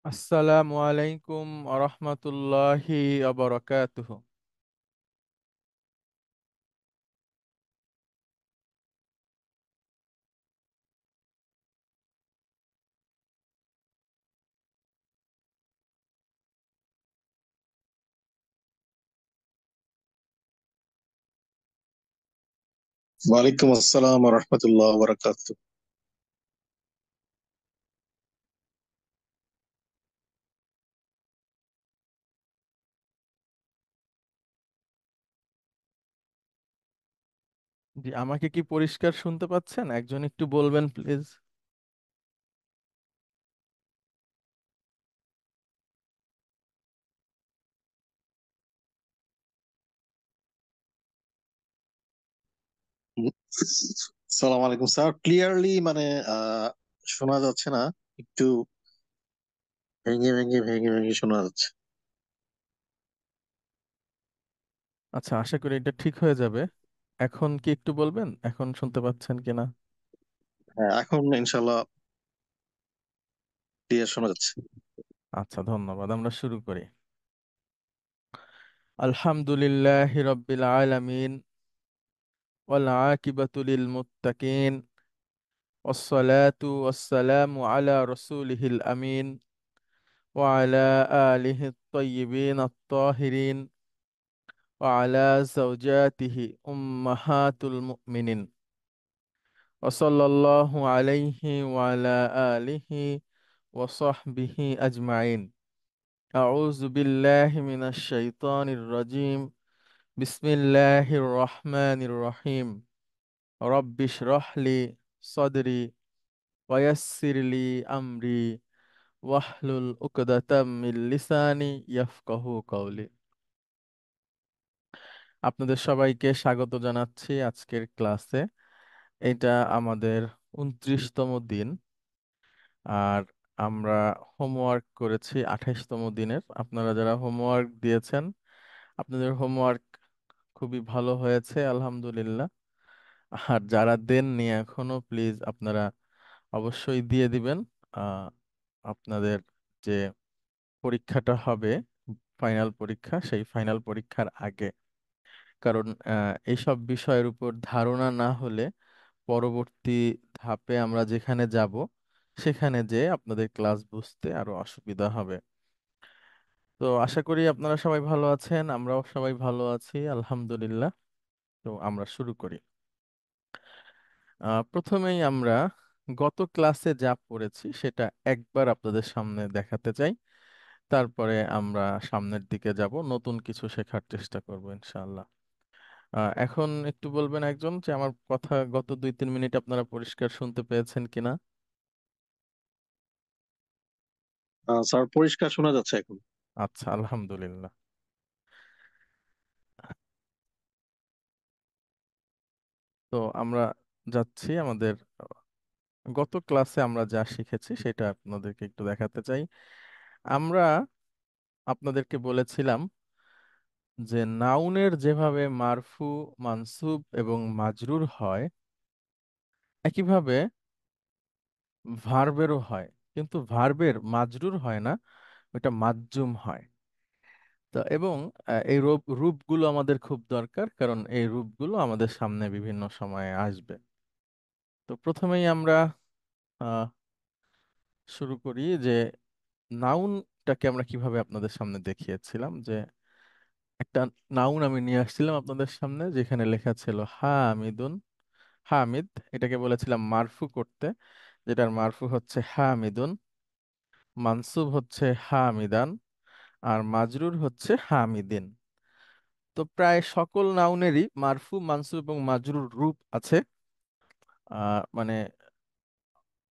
আসসালামু আলাইকুম আরহামতুল্লাহি আবরাকাতুহ। ওয়ালাইকুম আসসালাম রহমতুল্লাহ বরকাত। জি, আমাকে কি পরিষ্কার শুনতে পাচ্ছেন? একজন একটু বলবেন প্লিজ। সালাম আলাইকুম স্যার, ক্লিয়ারলি আহ শোনা যাচ্ছে না। একটু ভেঙে ভেঙে ভেঙে ভেঙে শোনা যাচ্ছে। আচ্ছা, আশা করি এটা ঠিক হয়ে যাবে। এখন কি একটু বলবেন এখন শুনতে পাচ্ছেন কিনা? হ্যাঁ, এখন ইনশাল্লাহ ক্লিয়ার শোনা যাচ্ছে। আচ্ছা, ধন্যবাদ। আমরা শুরু করি। আলহামদুলিল্লাহি রাব্বিল আলামিন ওয়াল আকিবাতু লিল মুত্তাকিন ওয়াসসালাতু ওয়াসসালামু আলা রাসূলিহিল আমিন ওয়া আলা আলিহি আত-তাইয়িবিন আত-তাহিরিন وعلى زوجاته أمهات المؤمنين وصلى الله عليه وعلى آله وصحبه أجمعين. أعوذ بالله من الشيطان الرجيم. بسم الله الرحمن الرحيم. رب اشرح لي صدري ويسر لي أمري واحلل عقدة من لساني يفقه قولي. আপনাদের সবাইকে স্বাগত জানাচ্ছি আজকের ক্লাসে। এটা আমাদের 29তম দিন। আর আমরা হোমওয়ার্ক করেছি 28তম দিনের। আপনারা যারা হোমওয়ার্ক দিয়েছেন, আপনাদের হোমওয়ার্ক খুবই ভালো হয়েছে আলহামদুলিল্লাহ। আর যারা দেননি এখনো, প্লিজ আপনারা অবশ্যই দিয়ে দিবেন। আহ, আপনাদের যে পরীক্ষাটা হবে, ফাইনাল পরীক্ষা, সেই ফাইনাল পরীক্ষার আগে। কারণ এইসব বিষয়ের উপর ধারণা না হলে পরবর্তী ধাপে আমরা যেখানে যাব সেখানে যে আপনাদের ক্লাস বুঝতে আরো অসুবিধা হবে। তো আশা করি আপনারা সবাই ভালো আছেন, আমরাও সবাই ভালো আছি আলহামদুলিল্লাহ। তো আমরা শুরু করি। প্রথমেই আমরা গত ক্লাসে যা পড়েছি সেটা একবার আপনাদের সামনে দেখাতে চাই। তারপরে আমরা সামনের দিকে যাব, নতুন কিছু শেখার চেষ্টা করব ইনশাআল্লাহ। এখন একটু বলবেন একজন যে আমার কথা গত 2-3 মিনিট আপনারা পরিষ্কার শুনতে পেয়েছেন কিনা? স্যার, পরিষ্কার শোনা যাচ্ছে এখন। আচ্ছা, আলহামদুলিল্লাহ। তো আমরা যাচ্ছি আমাদের গত ক্লাসে আমরা যা শিখেছি সেটা আপনাদেরকে একটু দেখাতে চাই। আমরা আপনাদেরকে বলেছিলাম যে নাউনের যেভাবে মারফু, মানসুব এবং মাজরুর হয়, একইভাবে ভার্বেরও হয়। কিন্তু ভার্বের মাজরুর হয় না, ওটা মাজজুম হয়। তো এবং এই রূপগুলো আমাদের খুব দরকার, কারণ এই রূপগুলো আমাদের সামনে বিভিন্ন সময়ে আসবে। তো প্রথমেই আমরা আহ, শুরু করি যে নাউনটাকে আমরা কিভাবে আপনাদের সামনে দেখিয়েছিলাম। যে একটা নাউন আমি নিয়ে আসছিলাম আপনাদের সামনে, যেখানে লেখা ছিল হামিদুন, হামিদ। এটাকে বলেছিলাম মারফু করতে, যেটার মারফু হচ্ছে হামিদুন, মানসুব হচ্ছে হামিদান, আর মাজরুর হচ্ছে হামিদিন। তো প্রায় সকল নাউনেরই মারফু, মানসুব এবং মাজরুর রূপ আছে। মানে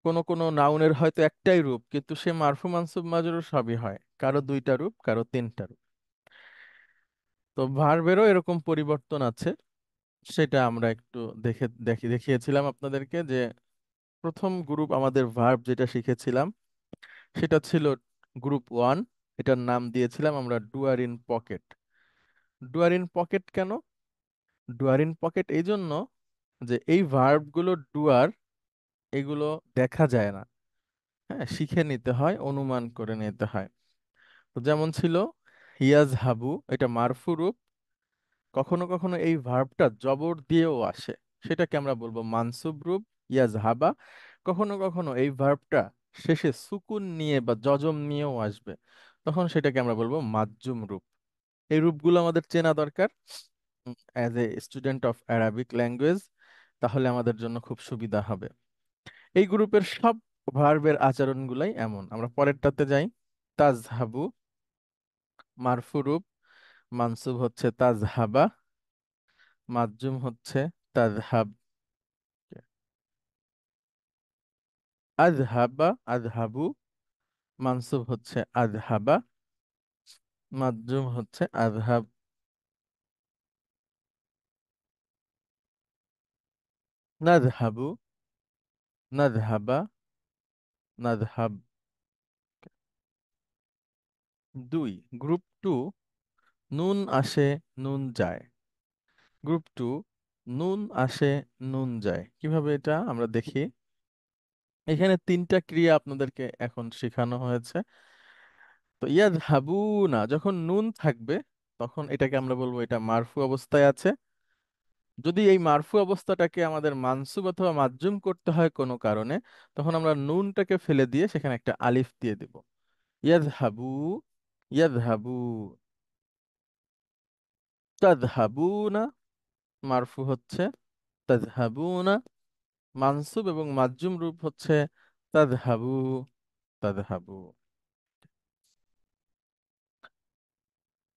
কোন কোন নাউনের হয়তো একটাই রূপ, কিন্তু সে মারফু, মানসুব, মাজরুর সবই হয়। কারো দুইটা রূপ, কারো তিনটা রূপ। তো ভার্বেরও এরকম পরিবর্তন আছে। সেটা আমরা একটু দেখিয়েছিলাম আপনাদেরকে। যে প্রথম গ্রুপ আমাদের ভার্ব যেটা শিখেছিলাম সেটা ছিল গ্রুপ 1। এটার নাম দিয়েছিলাম আমরা ডুয়ার ইন পকেট। ডুয়ার ইন পকেট কেন? ডুয়ার ইন পকেট এই জন্য যে এই ভার্বগুলো ডুয়ার, এগুলো দেখা যায় না। হ্যাঁ, শিখে নিতে হয়, অনুমান করে নিতে হয়। তো যেমন ছিল ইয়াজ হাবু, এটা মারফু রূপ। কখনো কখনো এই ভার্বটা জবর দিয়েও আসে, সেটাকে আমরা বলবো মানসুব রূপ ইয়াজ হাবা। কখনো কখনো এই ভার্বটা শেষে সুকুন নিয়ে বা যজম নিয়েও আসবে, তখন সেটাকে আমরা বলবো মাজজুম রূপ। এই রূপগুলো আমাদের চেনা দরকার as a student of Arabic language, তাহলে আমাদের জন্য খুব সুবিধা হবে। এই গ্রুপের সব ভার্বের আচরণগুলাই এমন। আমরা পরেরটাতে যাই। তাজহাবু মারফু রূপ, মানসুব হচ্ছে তাজহাবা, মাজজুম হচ্ছে তাজহাব। আজহাবা আজহাবু, মানসুব হচ্ছে আজহাবা, মাজজুম হচ্ছে আজহাব। নাজহাবু নাজহাবা নাজহাব। দুই, গ্রুপ টু, নুন আসে নুন যায়। গ্রুপ টু, নুন আসে নুন যায়, কিভাবে এটা আমরা দেখি। এখানে তিনটা ক্রিয়া আপনাদেরকে এখন শেখানো হয়েছে। তো ইয়াদ হাবু না, যখন নুন থাকবে তখন এটাকে আমরা বলবো এটা মারফু অবস্থায় আছে। যদি এই মারফু অবস্থাটাকে আমাদের মানসুব অথবা মাজজুম করতে হয় কোনো কারণে, তখন আমরা নুনটাকে ফেলে দিয়ে সেখানে একটা আলিফ দিয়ে দেব। ইয়াদ হাবু, ইয়াদ হাবু। তাদহাবু না, মারফু হচ্ছে তাদহাবু না, মানসুব এবং মাজজুম রূপ হচ্ছে তাদহাবু তাদহাবু।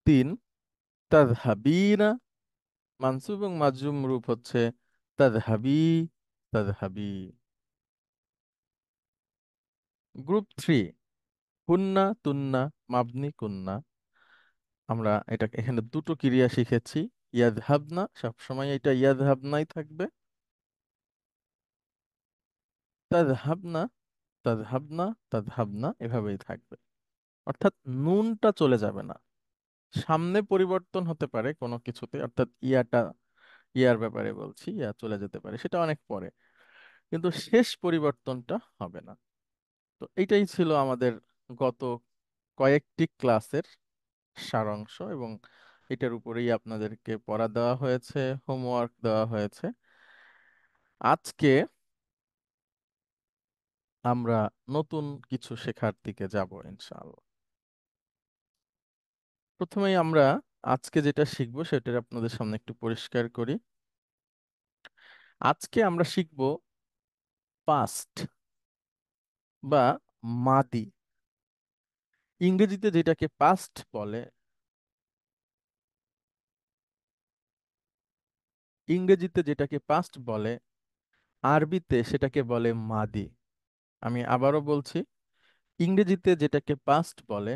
তিন, তাদহাবিনা, মানসুব এবং মাজজুম রূপ হচ্ছে তাদহাবি তাদহাবি। গ্রুপ থ্রি, হুন্না তুন্না মাবনি কুন্না। আমরা এটা এখানে দুটো ক্রিয়া শিখেছি। ইয়াদহাবনা, সবসময় এটা ইয়াদহাবনাই থাকবে। তাদহাবনা তাদহাবনা তাদহাবনা এভাবেই থাকবে। অর্থাৎ নুনটা চলে যাবে না। সামনে পরিবর্তন হতে পারে কোনো কিছুতে, অর্থাৎ ইয়াটা, ইয়ার ব্যাপারে বলছি, ইয়া চলে যেতে পারে, সেটা অনেক পরে, কিন্তু শেষ পরিবর্তনটা হবে না। তো এইটাই ছিল আমাদের গত কয়েকটি ক্লাসের সারাংশ, এবং এটার উপরেই আপনাদেরকে পড়া দেওয়া হয়েছে, হোমওয়ার্ক দেওয়া হয়েছে। আজকে আমরা নতুন কিছু শেখার দিকে যাব ইনশাআল্লাহ। প্রথমেই আমরা আজকে যেটা শিখবো সেটা আপনাদের সামনে একটু পরিষ্কার করি। আজকে আমরা শিখব পাস্ট বা মাদি। ইংরেজিতে যেটাকে পাস্ট বলে, ইংরেজিতে যেটাকে পাস্ট বলে, আরবিতে সেটাকে বলে মাদি। আমি আবারও বলছি, ইংরেজিতে যেটাকে পাস্ট বলে,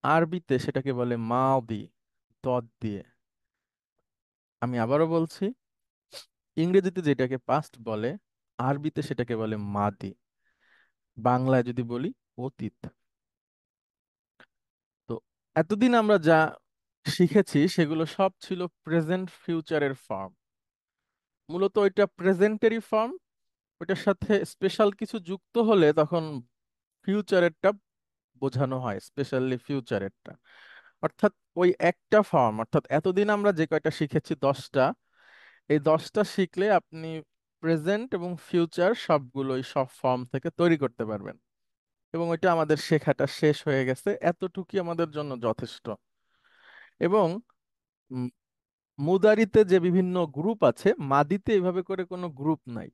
আরবিতে সেটাকে বলে মাদি, দদ দিয়ে। আমি আবারও বলছি, ইংরেজিতে যেটাকে পাস্ট বলে, আরবিতে সেটাকে বলে মাদি, বাংলায় যদি বলি অতীত। তো এতদিন আমরা যা শিখেছি সেগুলো সব ছিল প্রেজেন্ট ফিউচারের ফর্ম। মূলত ওইটা প্রেজেন্টেরই ফর্ম, ওইটার সাথে স্পেশাল কিছু যুক্ত হলে তখন ফিউচারেরটা বোঝানো হয়, স্পেশালি ফিউচারেরটা। অর্থাৎ ওই একটা ফর্ম, অর্থাৎ এতদিন আমরা যে কয়টা শিখেছি 10টা, এই 10টা শিখলে আপনি প্রেজেন্ট এবং ফিউচার সবগুলোই সব ফর্ম থেকে তৈরি করতে পারবেন। এবং ওইটা আমাদের শেখাটা শেষ হয়ে গেছে, এতটুকুই আমাদের জন্য যথেষ্ট। এবং উম, মুদারিতে যে বিভিন্ন গ্রুপ আছে, মাদিতে এভাবে করে কোনো গ্রুপ নাই।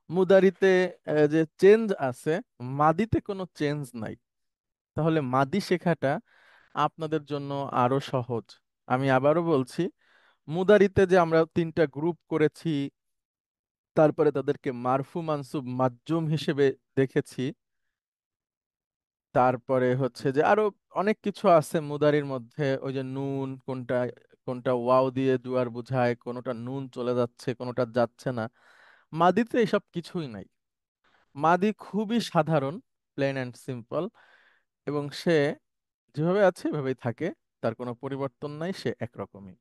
মুদারিতে যে চেঞ্জ আছে, মাদিতে কোনো চেঞ্জ নাই। তাহলে মাদি শেখাটা আপনাদের জন্য আরো সহজ। আমি আবারও বলছি, মুদারিতে যে আমরা তিনটা গ্রুপ করেছি, তারপরে তাদেরকে মারফু মানসুব মাজজুম হিসেবে দেখেছি, তারপরে হচ্ছে যে আরো অনেক কিছু আছে মুদারির মধ্যে, ওই যে নুন কোনটা, কোনটা ওয়াও দিয়ে জুয়ার বুঝায়, কোনটা নুন চলে যাচ্ছে কোনটা যাচ্ছে না। মাদিতে এসব কিছুই নাই। মাদি খুবই সাধারণ, প্লেন অ্যান্ড সিম্পল, এবং সে যেভাবে আছে এভাবেই থাকে, তার কোনো পরিবর্তন নাই, সে একরকমই।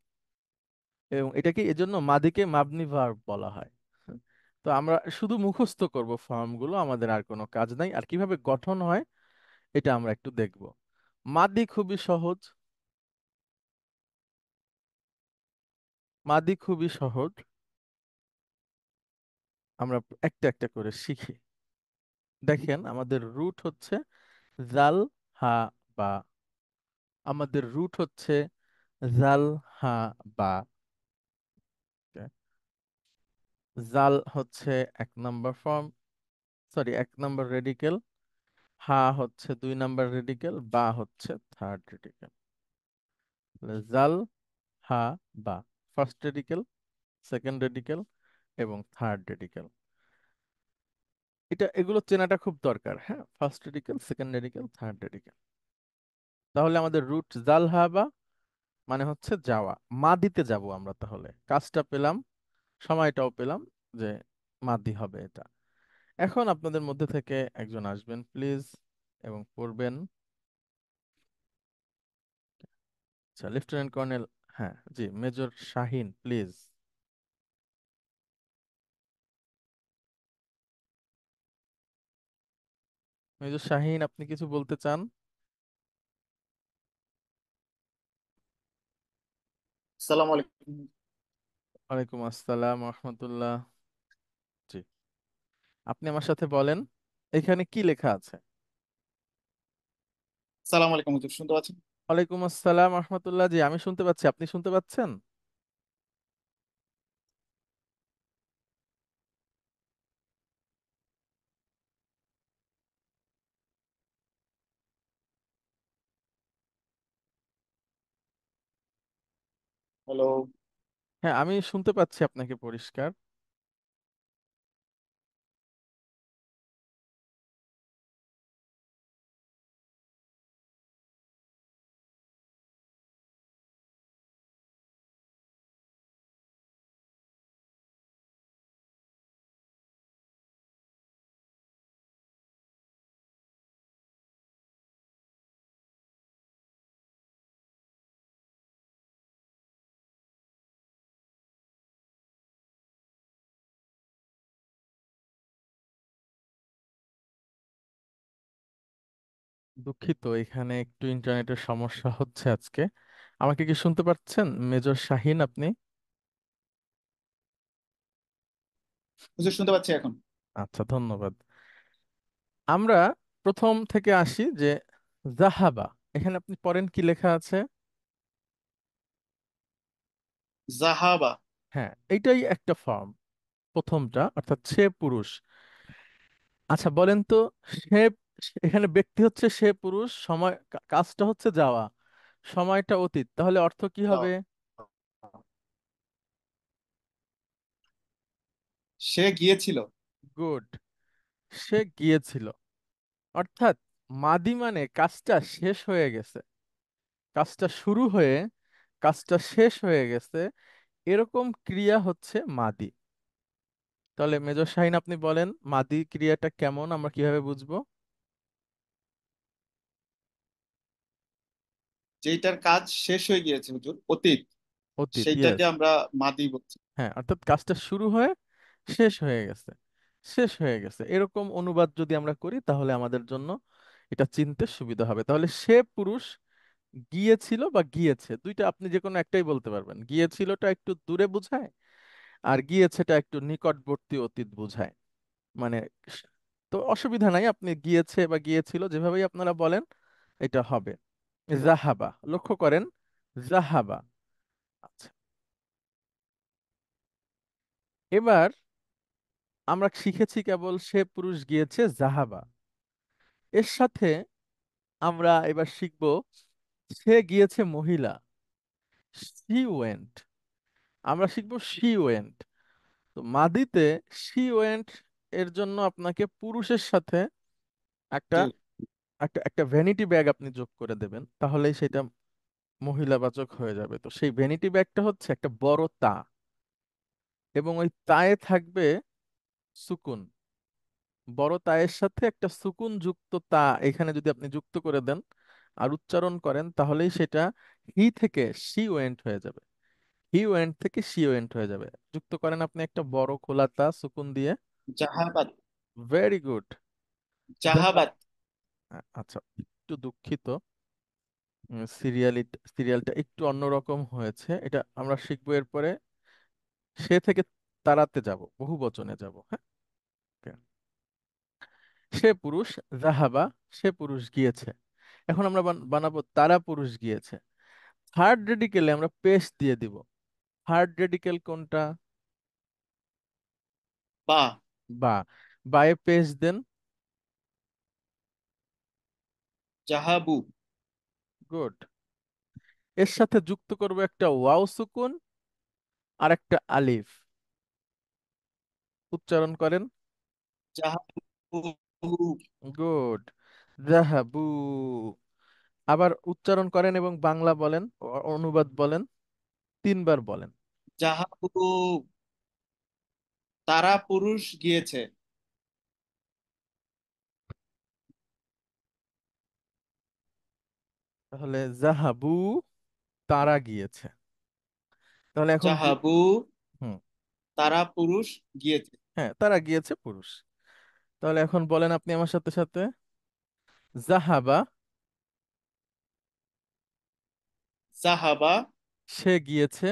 এবং এটাকে এজন্য মাদিকে মাবনি ভার্ব বলা হয়। তো আমরা শুধু মুখস্থ করব ফর্মগুলো, আমাদের আর কোনো কাজ নাই। আর কিভাবে গঠন হয় এটা আমরা একটু দেখব। মাদি খুবই সহজ, মাদি খুবই সহজ। আমরা একটা একটা করে শিখি। দেখেন আমাদের রুট হচ্ছে জাল, হা, বা। আমাদের রুট হচ্ছে জাল, হা, বা। জাল হচ্ছে 1 নম্বর ফর্ম, সরি 1 নম্বর রেডিকেল। হা হচ্ছে 2 নম্বর রেডিকেল, বা হচ্ছে থার্ড রেডিকেল। জাল, হা, বা, ফার্স্ট রেডিকেল, সেকেন্ড রেডিকেল এবং থার্ড রেডিকেল। এগুলো চেনাটা খুব দরকার, হ্যাঁ। First radical, second radical, third radical. তাহলে আমাদের রুট জাল, হা, বা মানে হচ্ছে যাওয়া। মাদিতে যাব আমরা, তাহলে কাজটা পেলাম, সময়টাও পেলাম, যে মাদি হবে এটা। এখন আপনাদের মধ্যে থেকে একজন আসবেন প্লিজ এবং পড়বেন। আচ্ছা, লেফটেন্যান্ট কর্নেল, হ্যাঁ জি, major Shaheen please. Major Shaheen, আপনি কিছু বলতে চান? আসসালামু আলাইকুম। ওয়ালাইকুম আসসালাম রহমতুল্লাহ। জি, আপনি আমার সাথে বলেন, এখানে কি লেখা আছে? আসসালামু আলাইকুম হুজুর, শুনতে পাচ্ছেন? ওয়ালাইকুম আসসালাম রহমতুল্লাহ। জি, আমি শুনতে পাচ্ছি, আপনি শুনতে পাচ্ছেন? হ্যালো। হ্যাঁ, আমি শুনতে পাচ্ছি আপনাকে পরিষ্কার। দুঃখিত, এখানে একটু ইন্টারনেটের সমস্যা হচ্ছে আজকে। আমাকে কি শুনতে পাচ্ছেন মেজর শাহিন আপনি? হুজুর শুনতে পাচ্ছি এখন। আচ্ছা, ধন্যবাদ। আমরা প্রথম থেকে আসি, যে জাহাবা, এখানে আপনি পড়েন কি লেখা আছে? জাহাবা। হ্যাঁ, এইটাই একটা ফর্ম, প্রথমটা, অর্থাৎ সে পুরুষ। আচ্ছা বলেন তো, সে, এখানে ব্যক্তি হচ্ছে সে পুরুষ, সময় কাজটা হচ্ছে যাওয়া, সময়টা অতীত, তাহলে অর্থ কি হবে? যাও। সে গিয়েছিল। গুড, সে গিয়েছিল। অর্থাৎ মাদি মানে কাজটা শেষ হয়ে গেছে, কাজটা শুরু হয়ে কাজটা শেষ হয়ে গেছে, এরকম ক্রিয়া হচ্ছে মাদি। তাহলে মেজর শাহিন আপনি বলেন, মাদি ক্রিয়াটা কেমন, আমরা কিভাবে বুঝবো? যেটার কাজ শেষ হয়ে গিয়েছে হুজুর, অতীত, অতীত, সেইটাকে ইয়েস। আমরা মাদি বলছি। হ্যাঁ, অর্থাৎ কাজটা শুরু হয়ে শেষ হয়ে গেছে, শেষ হয়ে গেছে, এরকম অনুবাদ যদি আমরা করি তাহলে আমাদের জন্য এটা চিনতে সুবিধা হবে। তাহলে সে পুরুষ গিয়েছিল বা গিয়েছে, দুইটা আপনি যে কোনো একটাই বলতে পারবেন। গিয়েছিলটা একটু দূরে বোঝায়, আর গিয়েছেটা একটু নিকটবর্তী অতীত বোঝায়। মানে তো অসুবিধা নাই, আপনি গিয়েছে বা গিয়েছিল যেভাবেই আপনারা বলেন এটা হবে। জাহাবা, লক্ষ্য করেন, জাহাবা। আচ্ছা, এবার আমরা শিখেছি কেবল সে পুরুষ গিয়েছে, জাহাবা। এর সাথে আমরা এবার শিখব সে গিয়েছে মহিলা, শি ওয়েন্ট। আমরা শিখব শি ওয়েন্ট। তো মাদিতে শি ওয়েন্ট এর জন্য আপনাকে পুরুষের সাথে একটা জি। একটা একটা ভ্যানিটি ব্যাগ আপনি যোগ করে দেবেন, তাহলেই সেটা মহিলাবাচক হয়ে যাবে। তো সেই ভ্যানিটি ব্যাগটা হচ্ছে একটা বড় তা, এবং ওই তায়ে থাকবে সুকুন। বড় তায়ের সাথে একটা সুকুন যুক্ত তা এখানে যদি আপনি যুক্ত করে দেন আর উচ্চারণ করেন, তাহলেই সেটা হি থেকে শি ওয়েন্ট হয়ে যাবে। হি ওয়েন্ট থেকে শি ওয়েন্ট হয়ে যাবে। যুক্ত করেন আপনি একটা বড় খোলা তা সুকুন দিয়ে। জাহাবাত। Very good. জাহাবাত। আচ্ছা, একটু দুঃখিত, সিরিয়ালটা একটু অন্যরকম হয়েছে, এটা আমরা শিখবো এরপরে। সে থেকে তারাতে যাব, বহু বচনে যাব, হ্যাঁ। Okay. সে পুরুষ, জাহাবা, সে পুরুষ গিয়েছে। এখন আমরা বানাবো তারা পুরুষ গিয়েছে। থার্ড রেডিকেলে আমরা পেশ দিয়ে দিব। থার্ড রেডিকেল কোনটা? বা। বা। বায়ে পেশ দেন। জাহাবু। গুড। এর সাথে যুক্ত করব একটা ওয়াও সুকুন আর একটা আলিফ। উচ্চারণ করেন। জাহাবু। গুড। জাহাবু। আবার উচ্চারণ করেন এবং বাংলা বলেন, অনুবাদ বলেন, তিনবার বলেন। জাহাবু। তারা পুরুষ গিয়েছে। তাহলে জাহাবু, তারা গিয়েছে। তাহলে এখন জাহাবু। হুম। তারা পুরুষ গিয়েছে। হ্যাঁ, তারা গিয়েছে পুরুষ। তাহলে এখন বলেন আপনি আমার সাথে সাথে। জাহাবা, জাহাবা। সে গিয়েছে।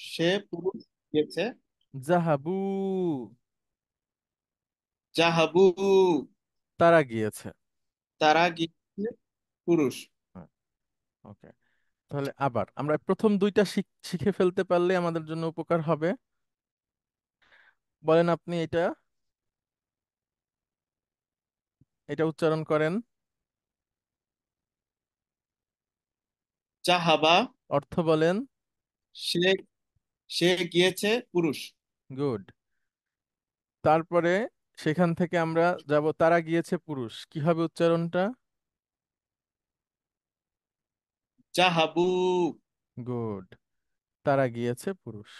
সে পুরুষ গিয়েছে। জাহাবু, জাহাবু। তারা গিয়েছে। তারা গিয়েছে পুরুষ। হ্যাঁ, ওকে। তাহলে আবার আমরা প্রথম দুইটা শিখে ফেলতে পারলে আমাদের জন্য উপকার হবে। বলেন আপনি এটা, এটা উচ্চারণ করেন। জাহাবা। অর্থ বলেন। সে সে গিয়েছে পুরুষ। গুড। তারপরে সেখান থেকে আমরা যাব তারা গিয়েছে পুরুষ, কি হবে উচ্চারণটা? জাহাবু। গুড। তারা গিয়েছে পুরুষ।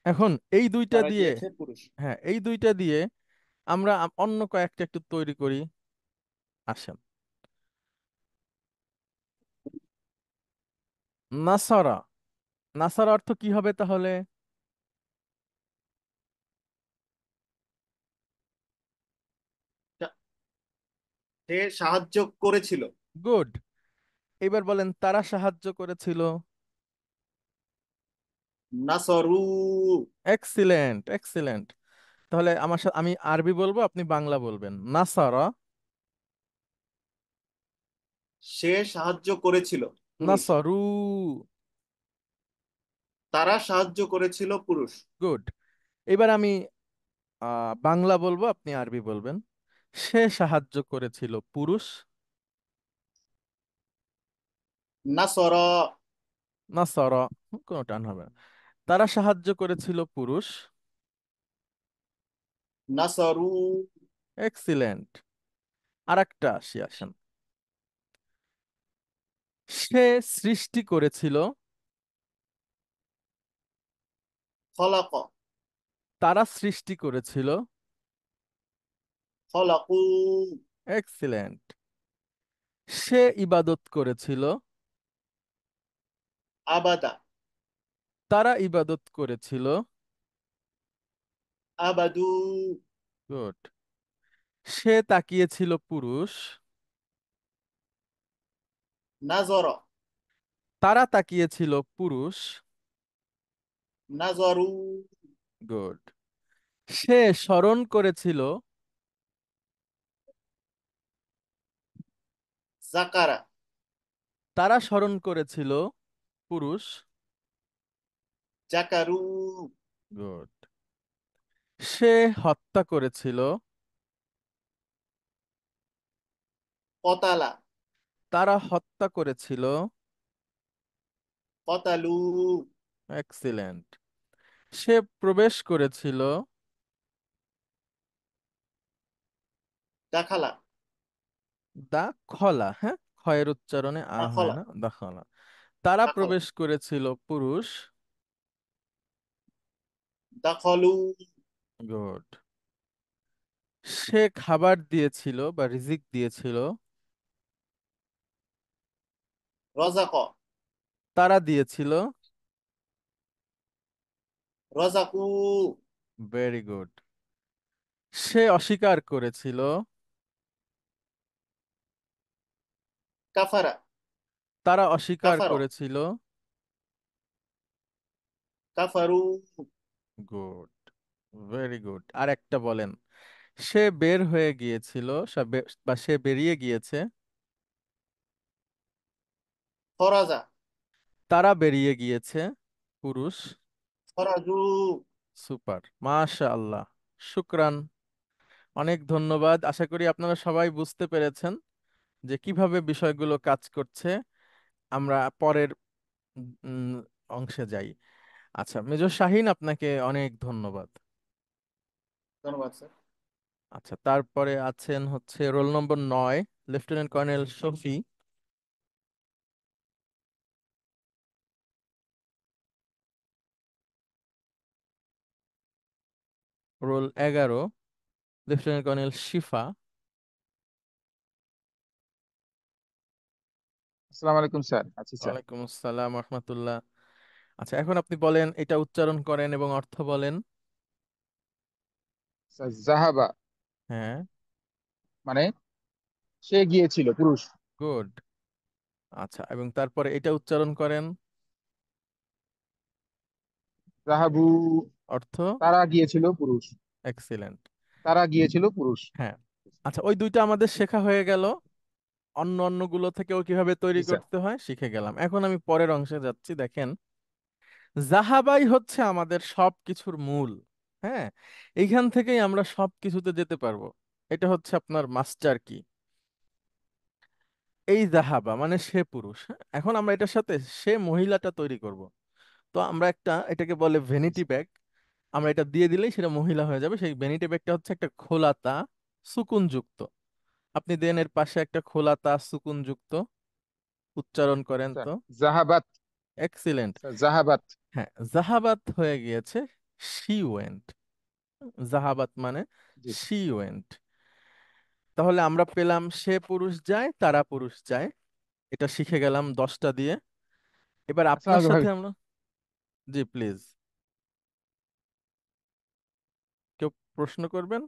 এখন এই দুইটা তারা দিয়ে, গিয়েছে পুরুষ। হ্যাঁ এই দুইটা দিয়ে আমরা অন্য কয়েকটা একটু তৈরি করি। আসেন। নাসারা, নাসারা অর্থ কি হবে তাহলে? সে সাহায্য করেছিল। গুড। এবার বলেন তারা সাহায্য করেছিল। নাসরু। Excellent, excellent. তাহলে আমার সাথে আমি আরবি বলবো, আপনি বাংলা বলবেন। নাসারা, সে সাহায্য করেছিল পুরুষ। নাসারু। তারা সাহায্য করেছিল পুরুষ। গুড। এবার আমি বাংলা বলবো, আপনি আরবি বলবেন। সে সাহায্য করেছিল পুরুষ। নাসর। নাসারা, কোনো টান হবে না। তারা সাহায্য করেছিল পুরুষ। নাসরু। এক্সিলেন্ট। আরেকটা আসি, আসেন। সে সৃষ্টি করেছিল। খলাক। তারা সৃষ্টি করেছিল। খলাকু। এক্সিলেন্ট। সে ইবাদত করেছিল। আবাদা। তারা ইবাদত করেছিল। আবাদু। গুড। সে তাকিয়েছিল পুরুষ। নাজর। তারা তাকিয়েছিল পুরুষ। নাজরু। গুড। সে স্মরণ করেছিল। জাকারা। তারা স্মরণ করেছিল পুরুষ। জাকারু। গুড। সে হত্যা করেছিল। কতালা। তারা হত্যা করেছিল। কতালু। এক্সিলেন্ট। সে প্রবেশ করেছিল। দাখালা। দা খলা, হ্যাঁ, খয়ের উচ্চারণে হয় দাখলা। না, দাখলা। তারা দাখলা। প্রবেশ করেছিল পুরুষ। দাখলু। গুড। সে খাবার দিয়েছিল বা রিজিক দিয়েছিল। রজাক। তারা দিয়েছিল। রাযাকু ভেরি গুড। সে অস্বীকার করেছিল। কাফারা তারা অস্বীকার কাফার করেছিল। কাফারু গুড, ভেরি গুড। আর একটা বলেন। সে বের হয়ে গিয়েছিল, বা সে বেরিয়ে গিয়েছে। খরাজা তারা বেরিয়ে গিয়েছে, পুরুষ। খরাজু সুপার, মাশা আল্লাহ। শুক্রান। অনেক ধন্যবাদ। আশা করি আপনারা সবাই বুঝতে পেরেছেন যে কিভাবে বিষয়গুলো কাজ করছে। আমরা পরের উম, অংশে যাই। আচ্ছা, মেজর শাহিন, আপনাকে অনেক ধন্যবাদ। ধন্যবাদ স্যার। আচ্ছা, তারপরে আছেন হচ্ছে roll number 9, lieutenant colonel Shafi. Roll 11, lieutenant colonel Shifa. আসসালামু আলাইকুম স্যার। আচ্ছা স্যার। ওয়ালাইকুম আসসালাম রহমতুল্লাহ। আচ্ছা, এখন আপনি বলেন, এটা উচ্চারণ করেন এবং অর্থ বলেন। স্যার জাহাবা হ্যাঁ। মানে সে গিয়েছিল পুরুষ। গুড। আচ্ছা, এবং তারপরে এটা উচ্চারণ করেন। জাহাবু অর্থ। তারা গিয়েছিল পুরুষ। এক্সিলেন্ট। তারা গিয়েছিল পুরুষ। হ্যাঁ। আচ্ছা, ওই দুইটা আমাদের শেখা হয়ে গেল। অন্য অন্যগুলো থেকেও কিভাবে তৈরি জি স্যার। করতে হয় শিখে গেলাম। এখন আমি পরের অংশে যাচ্ছি, দেখেন। জাহাবাই হচ্ছে আমাদের সব কিছুর মূল। হ্যাঁ, এইখান থেকেই আমরা সব কিছুতে যেতে পারবো। এটা হচ্ছে আপনার মাস্টার কি। এই জাহাবা মানে সে পুরুষ। হ্যাঁ? এখন আমরা এটার সাথে সে মহিলাটা তৈরি করব। তো আমরা এটাকে বলে জি ভ্যানিটি স্যার। ব্যাগ। আমরা এটা দিয়ে দিলেই সেটা মহিলা হয়ে যাবে। সেই ভ্যানিটি ব্যাগটা হচ্ছে একটা খোলাতা সুকুনযুক্ত। আপনি দেন এর পাশে একটা খোলাতা সুকুনযুক্ত। উচ্চারণ করেন স্যার তো। জাহাবাত। এক্সিলেন্ট। স্যার জাহাবাত। হ্যাঁ, জাহাবাত হয়ে গিয়েছে শি ওয়েন্ট। জাহাবাত মানে জি স্যার। She went. তাহলে আমরা পেলাম সে পুরুষ যায়, তারা পুরুষ যায়। এটা শিখে গেলাম 10টা দিয়ে। এবার আপনার আসসালামু সাথে আলাইকুম আমরা। জি প্লিজ। কেউ প্রশ্ন করবেন?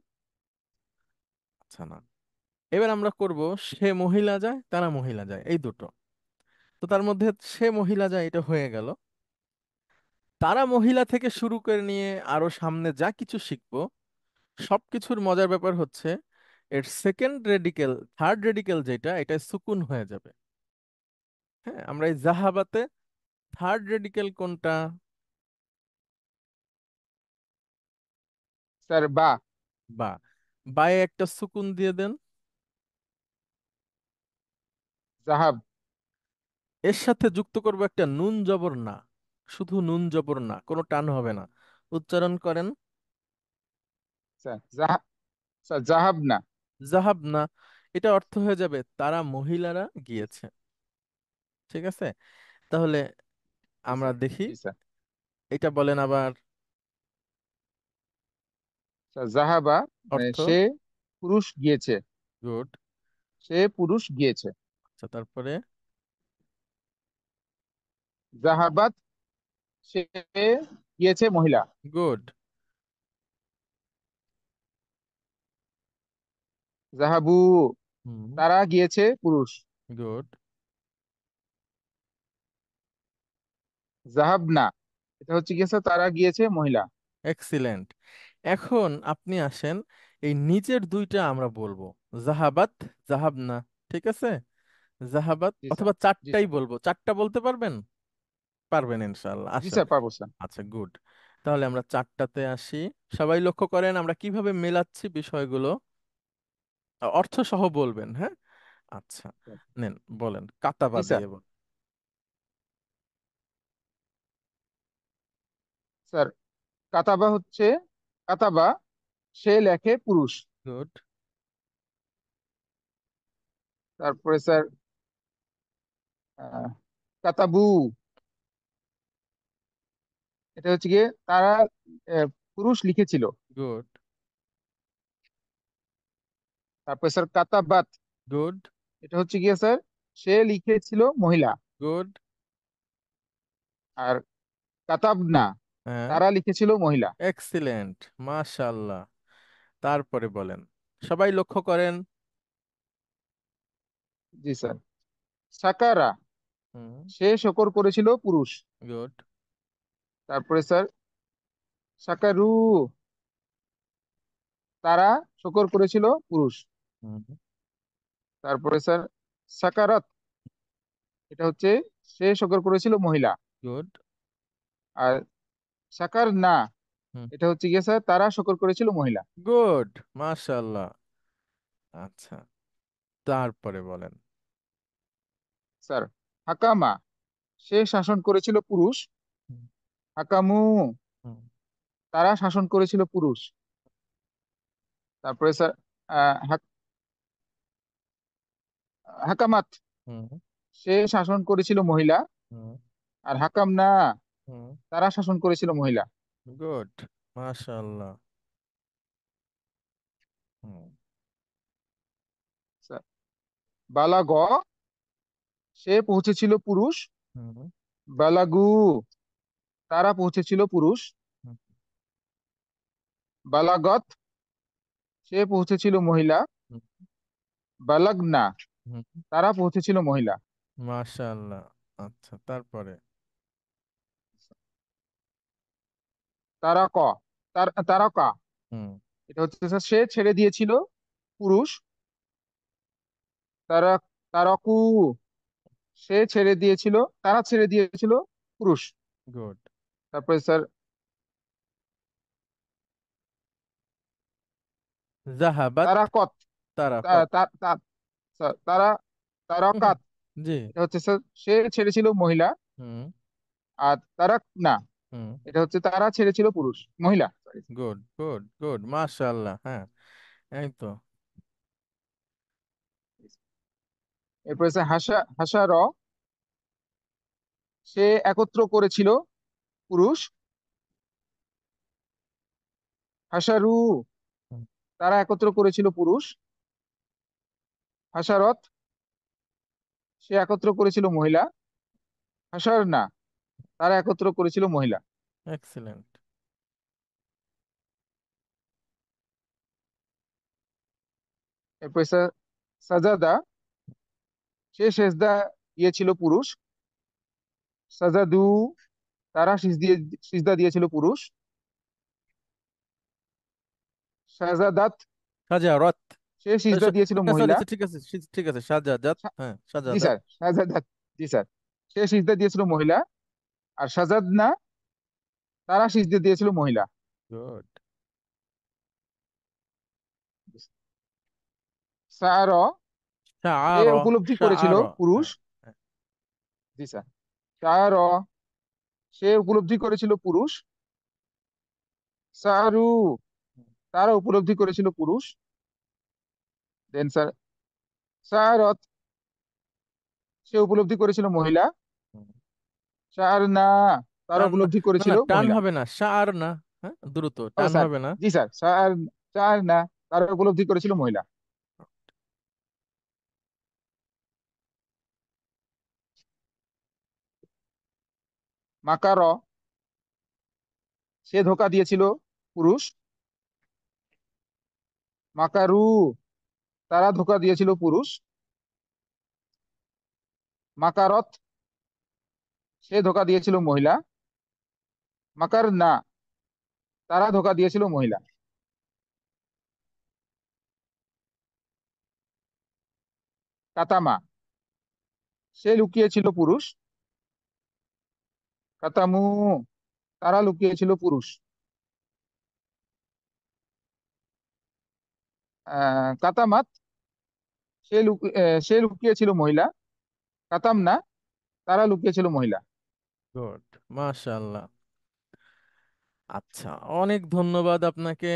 আচ্ছা, না। এবার আমরা করব সে মহিলা যায়, তারা মহিলা যায়, এই দুটো। তো তার মধ্যে সে মহিলা যায় এটা হয়ে গেল। তারা মহিলা থেকে শুরু করে নিয়ে আরো সামনে যা কিছু শিখবো, সবকিছুর মজার ব্যাপার হচ্ছে এর সেকেন্ড রেডিকেল, থার্ড রেডিকেল যেটা, এটা সুকুন হয়ে যাবে। হ্যাঁ, আমরা এই জাহাবাতে থার্ড রেডিকেল কোনটা? স্যার বা। বা। বায়ে একটা সুকুন দিয়ে দেন। জাহাব। এর সাথে যুক্ত করব একটা নুন জবর না। শুধু নুন জবর না, কোনো টান হবে না। উচ্চারণ করেন। স্যার স্যার জাহাব না। জাহাব না। এটা অর্থ হয়ে যাবে তারা মহিলারা গিয়েছে। ঠিক আছে। তাহলে জি আমরা স্যার। দেখি। জি স্যার। এটা বলেন আবার। স্যার জাহাবা মানে অর্থ। সে পুরুষ গিয়েছে। গুড। সে পুরুষ গিয়েছে। আচ্ছা, তারপরে। জাহাবাত সে গিয়েছে মহিলা। গুড। জাহাবু হুম। তারা গিয়েছে পুরুষ। গুড। জাহাব না, এটা হচ্ছে গিয়েছে তারা গিয়েছে মহিলা। এক্সিলেন্ট। এখন আপনি আসেন, এই নিচের দুইটা আমরা বলবো। জাহাবাত, জাহাবনা। ঠিক আছে। জাহাবাত, জি স্যার। অথবা জি চারটাই স্যার। বলবো। চারটা বলতে পারবেন? পারবেন ইনশাআল্লাহ, জি আসেন। স্যার পারবো স্যার। আচ্ছা, গুড। তাহলে আমরা চারটাতে আসি। সবাই লক্ষ্য করেন আমরা কিভাবে মেলাচ্ছি বিষয়গুলো। অর্থ সহ বলবেন, হ্যাঁ। আচ্ছা, নেন, বলেন কাতাবা জি স্যার। দিয়ে বল। স্যার কাতাবা হচ্ছে কাতাবা সে লেখে পুরুষ। গুড। তারপরে স্যার আহ, কাতাবু এটা হচ্ছে গিয়ে তারা পুরুষ লিখেছিল। গুড। তারপরে স্যার কাতাবাত গুড। এটা হচ্ছে গিয়ে স্যার সে লিখেছিল মহিলা। গুড। আর কাতাবনা হ্যাঁ, তারা লিখেছিল মহিলা। এক্সিলেন্ট, মাশাল্লাহ। তারপরে বলেন, সবাই লক্ষ্য করেন। জি স্যার। সাকারা, হুম, সে শকর করেছিল পুরুষ। গুড। তারপরে স্যার সাকারু, তারা শকর করেছিল পুরুষ। হুম, তারপরে স্যার সাকারাত, এটা হচ্ছে সে শকর করেছিল মহিলা। গুড। আর সাকার না, হুম, এটা হচ্ছে গিয়ে স্যার তারা শকর করেছিল মহিলা। গুড, মাশাল্লাহ। আচ্ছা, তারপরে বলেন। স্যার হাকামা, সে শাসন করেছিল পুরুষ। হুম, হাকামু, হুম, তারা শাসন করেছিল পুরুষ। তারপরে স্যার হাকামাত, হুম, সে শাসন করেছিল মহিলা। হুম, আর হাকাম না, হুম, তারা শাসন করেছিল মহিলা। গুড, মাশাল্লাহ। হুম, স্যার বালাগ, সে পৌঁছেছিল পুরুষ। হুম, বালাগু, তারা পৌঁছেছিল পুরুষ। হুম, বালাগত, সে পৌঁছেছিল মহিলা। হুম, বালাগনা, হুম, তারা পৌঁছেছিল মহিলা। মাশাল্লাহ। আচ্ছা, তারপরে। তারাক, তারাকা, হুম, এটা হচ্ছে স্যার সে ছেড়ে দিয়েছিল পুরুষ। তারা তারাকু, সে ছেড়ে দিয়েছিল, তারা ছেড়ে দিয়েছিল পুরুষ। গুড। তারপরে স্যার জাহাবাত। তারাকত, তারাকত। তারা হুম, তারাকাত, জি। এটা হচ্ছে স্যার সে ছেড়েছিল মহিলা। হুম, আর তারাক না, হুম, এটা হচ্ছে তারা ছেড়েছিল পুরুষ, মহিলা, সরি। গুড, গুড, গুড, মাশাল্লাহ। হ্যাঁ, এই তো। এরপরে স্যার হাসার, সে একত্র করেছিল পুরুষ। হাসারু, হুম, তারা একত্র করেছিল পুরুষ। হাসারত, সে একত্র করেছিল মহিলা। হাসার না, তারা একত্র করেছিল মহিলা। এক্সিলেন্ট। এরপরে স্যার সাজাদা, সে সেজদা দিয়েছিল পুরুষ। সাজাদু, তারা সিজদা দিয়েছিল পুরুষ। সাজাদাত, সাজারত। সে সিজদা দিয়েছিল সরি, মহিলা। ঠিক আছে, ঠিক আছে, সাজাদাত। সা- হ্যাঁ, জি সাজাদাত। স্যার, সাজাদাত, জি স্যার, সে সিজদা দিয়েছিল মহিলা। আর সাজাদনা, তারা সিজদা দিয়েছিল মহিলা। গুড। সার, সে শাআর। উপলব্ধি করেছিল শাআর। পুরুষ। হ্যাঁ, হ্যাঁ, জি স্যার। সার, সে উপলব্ধি করেছিল পুরুষ। সারু, তারা উপলব্ধি করেছিল পুরুষ। দেন স্যার সারত, সে উপলব্ধি করেছিল মহিলা। হুম। সার না, তারা টান না, উপলব্ধি না, না, করেছিল টান মহিলা। হবে না, শাআর না। হ্যাঁ, দ্রুত ও টান স্যার, হবে না। জি স্যার, সার, সার না, তারা উপলব্ধি করেছিল মহিলা। মাকার, সে ধোঁকা দিয়েছিল পুরুষ। মাকারু, তারা ধোঁকা দিয়েছিল পুরুষ। মাকারত, সে ধোঁকা দিয়েছিল মহিলা। মাকার না, তারা ধোঁকা দিয়েছিল মহিলা। কাতামা, সে লুকিয়েছিল পুরুষ। কাতামু, তারা লুকিয়েছিল পুরুষ। কাতামাত, সে লুকিয়েছিল মহিলা। কাতাম না, তারা লুকিয়েছিল মহিলা। গুড, মাশাআল্লাহ। আচ্ছা, অনেক ধন্যবাদ আপনাকে।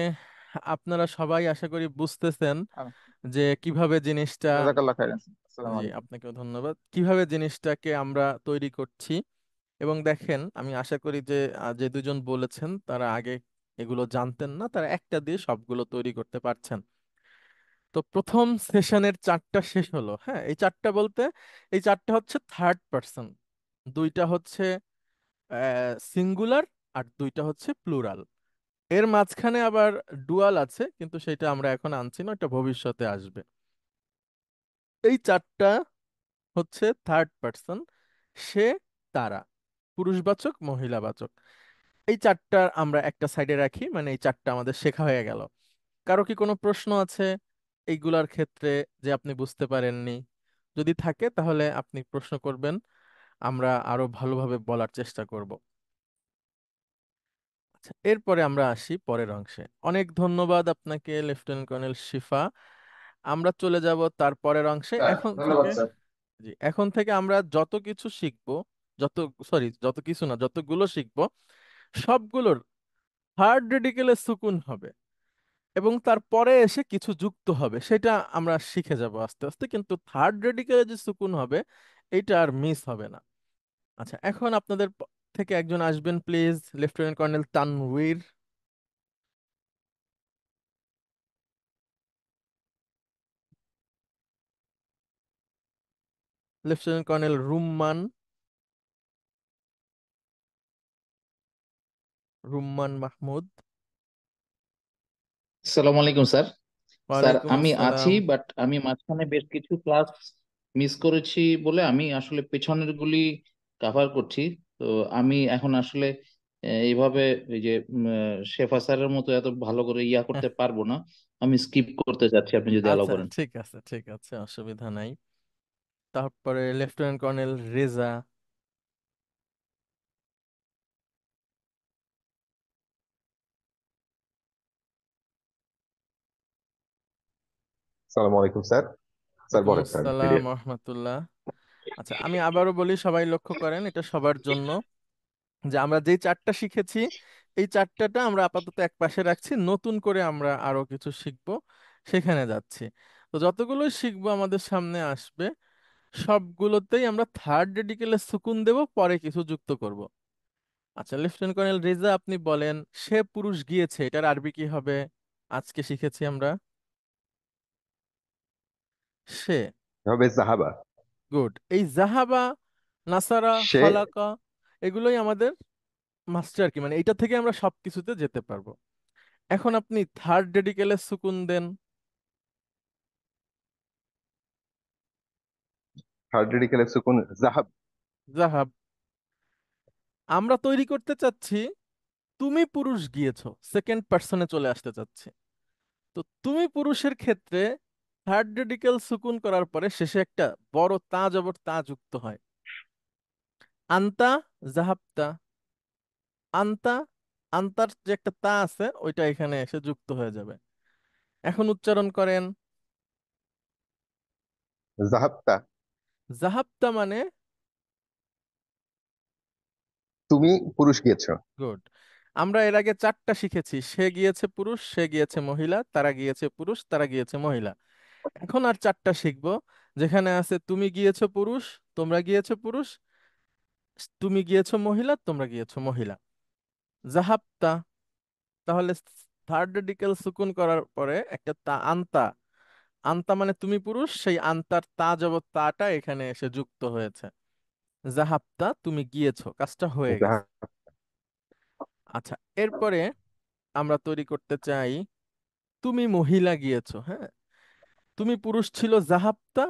আপনারা সবাই আশা করি বুঝতেছেন আহ, যে কিভাবে জিনিসটা। জাজাকাল্লাহ খাইরান। আসসালামু জি, আলাইকুম। আপনাকেও ধন্যবাদ, কিভাবে জিনিসটাকে আমরা তৈরি করছি। এবং দেখেন, আমি আশা করি যে যে দুজন বলেছেন তারা আগে এগুলো জানতেন না, তারা একটা দিয়ে সবগুলো তৈরি করতে পারছেন। তো প্রথম সেশনের চারটা শেষ হলো। হ্যাঁ, এই চারটা বলতে এই চারটা হচ্ছে থার্ড পার্সন, দুইটা হচ্ছে সিঙ্গুলার, আর দুইটা হচ্ছে প্লুরাল। এর মাঝখানে আবার ডুয়াল আছে, কিন্তু সেটা আমরা এখন আনছি না, এটা ভবিষ্যতে আসবে। এই চারটা হচ্ছে থার্ড পার্সন, সে, তারা, পুরুষবাচক, মহিলাবাচক। এই চারটা আমরা একটা সাইডে রাখি, মানে এই চারটা আমাদের শেখা হয়ে গেল। কারো কি কোনো প্রশ্ন আছে এইগুলার ক্ষেত্রে, যে আপনি বুঝতে পারেননি? যদি থাকে তাহলে আপনি প্রশ্ন করবেন, আমরা আরো ভালোভাবে বলার চেষ্টা করব। আচ্ছা, এরপরে আমরা আসি পরের অংশে। অনেক ধন্যবাদ আপনাকে লেফটেন্যান্ট কর্নেল শিফা। আমরা চলে যাব তার পরের অংশে। স্যার এখন ধন্যবাদ থেকে, স্যার। জি, এখন থেকে আমরা যত কিছু শিখবো, যত, সরি, যত কিছু না, যতগুলো শিখবো সবগুলোর থার্ড রেডিকেলে সুকুন হবে, এবং তারপরে এসে কিছু যুক্ত হবে, সেটা আমরা শিখে যাব আস্তে আস্তে। কিন্তু থার্ড রেডিকেলে যে সুকুন হবে এইটা আর মিস হবে না। আচ্ছা, এখন আপনাদের থেকে একজন আসবেন please, lieutenant colonel Tanvir, lieutenant colonel Rumman, Rumman Mahmud. আসসালামু আলাইকুম স্যার। স্যার ওয়ালাইকুম আমি আছি, আসসালাম। বাট আমি মাঝখানে বেশ কিছু ক্লাস মিস করেছি বলে আমি আসলে পেছনের গুলি কভার করছি। তো আমি এখন আসলে এইভাবে ওই যে শেফা স্যারের মতো এত ভালো করে ইয়া করতে পারবো না। আমি স্কিপ করতে চাচ্ছি, আপনি যদি অ্যালাউ আচ্ছা, করেন। ঠিক আছে, ঠিক আছে, অসুবিধা নাই। তারপরে লেফটেন্যান্ট কর্নেল রেজা। সালাম আলাইকুম স্যার। স্যার ওয়ালাইকুম বলেন স্যার আসসালাম ক্লিয়ার। রহমতুল্লাহ। আচ্ছা, আমি আবারও বলি, সবাই লক্ষ্য করেন, এটা সবার জন্য, যে আমরা যেই চারটা শিখেছি এই চারটাটা আমরা আপাতত এক পাশে রাখছি, নতুন করে আমরা আরো কিছু শিখবো, সেখানে যাচ্ছি। তো যতগুলোই শিখবো আমাদের সামনে আসবে, সবগুলোতেই আমরা থার্ড রেডিকেলে সুকুন দেব, পরে কিছু যুক্ত করব। আচ্ছা, লেফটেন্যান্ট কর্নেল রেজা, আপনি বলেন, সে পুরুষ গিয়েছে, এটার আরবি কি হবে? আজকে শিখেছি আমরা সে। হবে জাহাবা। গুড। এই জাহাবা, নাসারা, সে খালাকা, এগুলোই আমাদের মাস্টার কি, মানে এইটা থেকে আমরা সবকিছুতে যেতে পারবো। এখন আপনি থার্ড রেডিকেলে সুকুন দেন। থার্ড রেডিকেলের সুকুন জাহাব। জাহাব। আমরা তৈরি করতে চাচ্ছি তুমি পুরুষ গিয়েছো, সেকেন্ড পার্সনে চলে আসতে চাচ্ছি। তো তুমি পুরুষের ক্ষেত্রে থার্ড রেডিকেল সুকুন করার পরে শেষে একটা বড় তা জবর তা যুক্ত হয়। আন্তা জাহাবতা। আন্তা, আন্তার যে একটা তা আছে ওইটা এখানে এসে যুক্ত হয়ে যাবে। এখন উচ্চারণ করেন। জাহাবতা, জাহাবতা মানে, তুমি পুরুষ গিয়েছো। গুড। আমরা এর আগে চারটা শিখেছি, সে গিয়েছে পুরুষ, সে গিয়েছে মহিলা, তারা গিয়েছে পুরুষ, তারা গিয়েছে মহিলা। এখন আর চারটা শিখবো, যেখানে আছে তুমি গিয়েছো পুরুষ, তোমরা গিয়েছো পুরুষ, তুমি গিয়েছো মহিলা, তোমরা গিয়েছো মহিলা। জাহাবতা, তাহলে থার্ড রেডিকেল সুকুন করার পরে একটা তা, আন্তা। আন্তা মানে তুমি পুরুষ, সেই আন্তার তা জবর তাটা এখানে এসে যুক্ত হয়েছে। জাহাবতা, তুমি গিয়েছো, কাজটা হয়ে গেছে। জাহাব। আচ্ছা, এরপরে আমরা তৈরি করতে চাই তুমি মহিলা গিয়েছো। হ্যাঁ, তুমি পুরুষ ছিল জাহাবতা,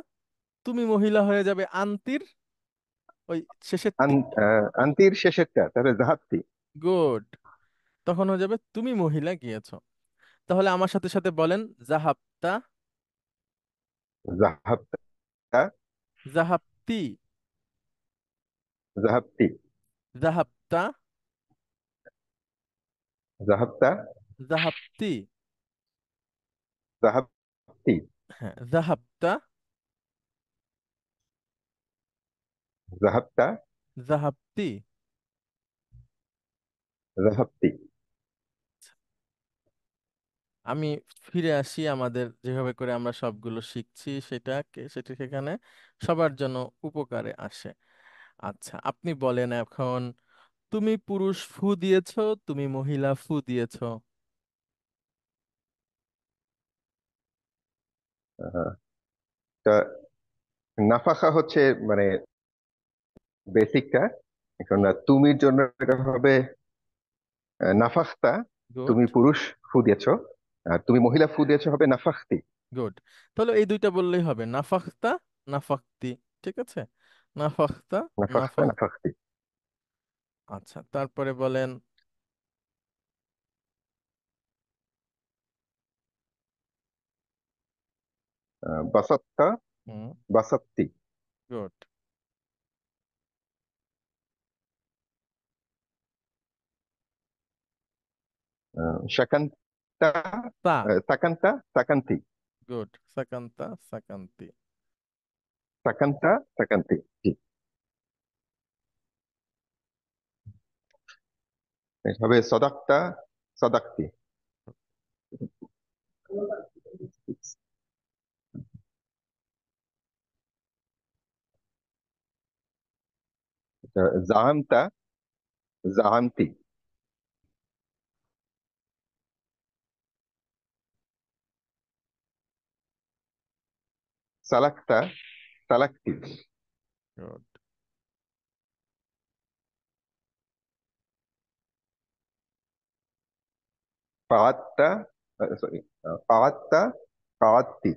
তুমি মহিলা হয়ে যাবে আন্তির, ওই শেষের তিনটা। আন্তির শেষেরটা তাহলে জাহাবতি। গুড। তখন হয়ে যাবে তুমি মহিলা গিয়েছো। তাহলে আমার সাথে সাথে বলেন, জাহাবতা, জাহাবতা, জাহাবতি, জাহাবতি, জাহাবতা, জাহাবতা, জাহাবতি। জাহাবতি, হ্যাঁ, জাহাবতা, জাহাবতা, জাহাবতি। জাহাবতি। আমি ফিরে আসি আমাদের যেভাবে করে আমরা সবগুলো শিখছি, সেটা সেখানে সবার জন্য উপকারে আসে। আচ্ছা, আপনি বলেন এখন, তুমি পুরুষ ফু দিয়েছো, তুমি মহিলা ফু দিয়েছো। আহ, তা নাফাখা হচ্ছে মানে বেসিকটা। এখন তুমির জন্য এটা হবে নাফাখতা, গুড, তুমি পুরুষ ফু দিয়েছো, আর তুমি মহিলা ফু দিয়েছো হবে নাফাখতি। গুড। তাহলে এই দুইটা বললেই হবে, নাফাখতা, নাফাখতি। ঠিক আছে, নাফাখতা, নাফাখতা নাফাখ। নাফাখতি। আচ্ছা, তারপরে বলেন বাসাত্তা, হুম, বাসাত্তি। গুড। শাকান্তা, তা, সাকান্তা সাকান্তি। গুড, সাকান্তা, সাকান্তি। সাকান্তা সাকান্তি, জি। এটা হবে সদাক্তা, সদাক্তি। জাহামতা, জাহামতি। সালাক্তা, সালাক্তি। গুড। পাওয়াত্তা, সরি, পাওয়াত্তা, পাওয়াত্তি।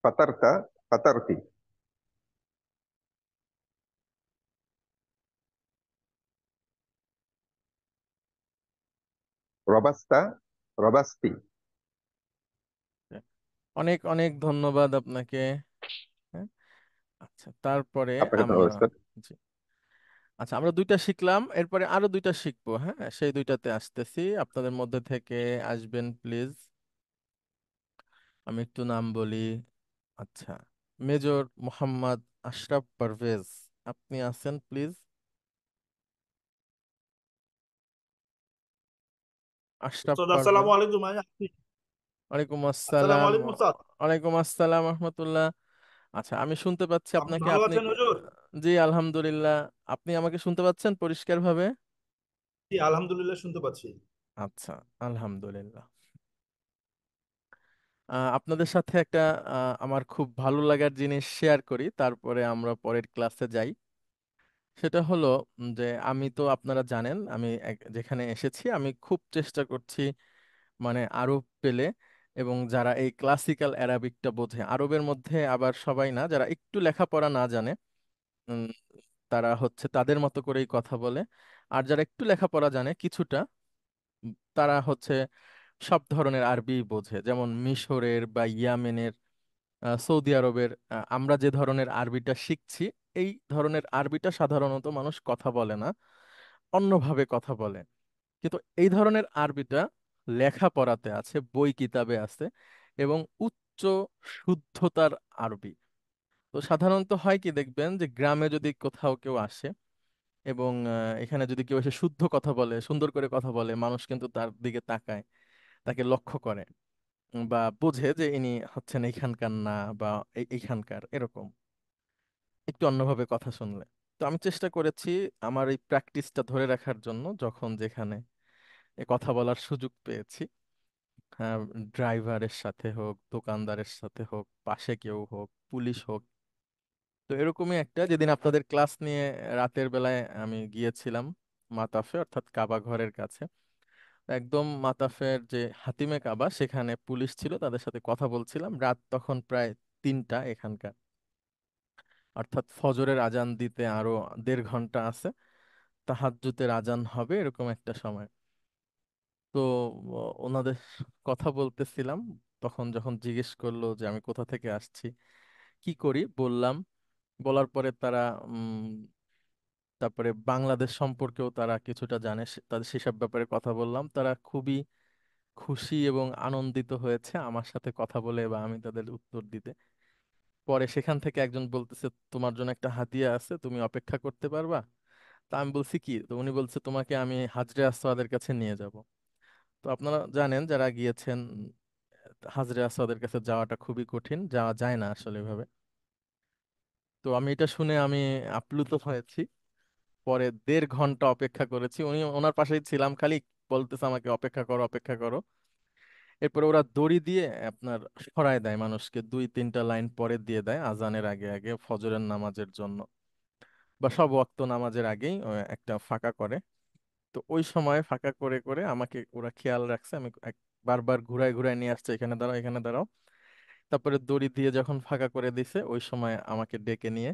পাতারতা, পাতারতি। রবাস্তা, রবাস্তি। অনেক অনেক ধন্যবাদ আপনাকে। হ্যাঁ, আচ্ছা, তারপরে আপনাকে আমরা, ধন্যবাদ স্যার। জি, আচ্ছা, আমরা দুইটা শিখলাম, এরপরে আরো দুইটা শিখবো। হ্যাঁ, সেই দুইটাতে আসতেছি। আপনাদের মধ্যে থেকে আসবেন প্লিজ। আমি একটু নাম বলি। আচ্ছা, মেজর মোহাম্মদ আশরাফ পারভেজ, আপনি আছেন প্লিজ? আশরাফ উস্তাদ পারভেজ। আসসালামু আলাইকুম। ওয়ালাইকুম আসসালামু আসসালাম। আলাইকুম উস্তাদ। ওয়ালাইকুম আসসালাম রহমতুল্লাহ। আচ্ছা, আমি শুনতে পাচ্ছি আপনি আপনাকে। ভালো আপনি আছেন হুজুর? জি, আলহামদুলিল্লাহ। আপনি আমাকে শুনতে পাচ্ছেন পরিষ্কার ভাবে? জি আলহামদুলিল্লাহ শুনতে পাচ্ছি। আচ্ছা, আলহামদুলিল্লাহ। আপনাদের সাথে একটা আমার খুব ভালো লাগার জিনিস শেয়ার করি, তারপরে আমরা পরের ক্লাসে যাই। সেটা হলো যে আমি তো, আপনারা জানেন, আমি যেখানে এসেছি আমি খুব চেষ্টা করছি মানে আরব পেলে, এবং যারা এই ক্লাসিক্যাল অ্যারাবিকটা বোঝে, আরবের মধ্যে আবার সবাই না, যারা একটু লেখাপড়া না জানে, উম, তারা হচ্ছে তাদের মতো করেই কথা বলে। আর যারা একটু লেখাপড়া জানে কিছুটা, তারা হচ্ছে সব ধরনের আরবি বোঝে। যেমন মিশরের বা ইয়ামেনের, সৌদি আরবের, আমরা যে ধরনের আরবিটা শিখছি, এই ধরনের আরবিটা সাধারণত মানুষ কথা বলে না, অন্যভাবে কথা বলে। কিন্তু এই ধরনের আরবিটা লেখাপড়াতে আছে, বই কিতাবে আছে, এবং উচ্চ শুদ্ধতার আরবি। তো সাধারণত হয় কি, দেখবেন যে গ্রামে যদি কোথাও কেউ আসে এবং এখানে যদি কেউ এসে শুদ্ধ কথা বলে, সুন্দর করে কথা বলে, মানুষ কিন্তু তার দিকে তাকায়, তাকে লক্ষ্য করে, বা বোঝে যে ইনি হচ্ছেন এইখানকার না, বা এইখানকার, এরকম একটু অন্যভাবে কথা শুনলে। তো আমি চেষ্টা করেছি আমার এই প্র্যাকটিসটা ধরে রাখার জন্য, যখন যেখানে এ কথা বলার সুযোগ পেয়েছি, হ্যাঁ, ড্রাইভারের সাথে হোক, দোকানদারের সাথে হোক, পাশে কেউ হোক, পুলিশ হোক। তো এরকমই একটা, যেদিন আপনাদের ক্লাস নিয়ে রাতের বেলায় আমি গিয়েছিলাম মাতাফে, অর্থাৎ কাবা ঘরের কাছে, একদম মাতাফের যে হাতিমে কাবা, সেখানে পুলিশ ছিল, তাদের সাথে কথা বলছিলাম। রাত তখন প্রায় 3টা এখানকার, অর্থাৎ ফজরের আজান দিতে আরো 1.5 ঘন্টা আছে, তাহাজ্জুদের আজান হবে, এরকম একটা সময়। তো ওনাদের কথা বলতেছিলাম, তখন যখন জিজ্ঞেস করলো যে আমি কোথা থেকে আসছি, কি করি, বললাম। বলার পরে তারা তারপরে বাংলাদেশ সম্পর্কেও তারা কিছুটা জানে, তাদের সেসব ব্যাপারে কথা বললাম। তারা খুবই খুশি এবং আনন্দিত হয়েছে আমার সাথে কথা বলে বা আমি তাদের উত্তর দিতে। পরে সেখান থেকে একজন বলতেছে, তোমার জন্য একটা হাদিয়া আছে, তুমি অপেক্ষা করতে পারবা? তা আমি বলছি কি? তো উনি বলছে, তোমাকে আমি হাজরে আসওয়াদের কাছে নিয়ে যাব। তো আপনারা জানেন যারা গিয়েছেন, হাজরে আসওয়াদের কাছে যাওয়াটা খুবই কঠিন, যাওয়া যায় না আসলে এভাবে। তো আমি এটা শুনে আমি আপ্লুত হয়েছি। পরে 1.5 ঘন্টা অপেক্ষা করেছি, ওনার পাশেই ছিলাম, খালি বলতেছে আমাকে অপেক্ষা করো, অপেক্ষা করো। এরপরে ওরা দড়ি দিয়ে আপনার সরায় দেয় মানুষকে, 2-3টা লাইন পরে দিয়ে দেয় আজানের আগে আগে ফজরের নামাজের জন্য, বা সব ওয়াক্ত নামাজের আগেই একটা ফাঁকা করে। তো ওই সময় ফাঁকা করে করে আমাকে ওরা খেয়াল রাখছে, আমি বারবার ঘুরায় ঘুরায় নিয়ে আসছে, এখানে দাঁড়াও এখানে দাঁড়াও। তারপরে দড়ি দিয়ে যখন ফাঁকা করে দিছে ওই সময় আমাকে ডেকে নিয়ে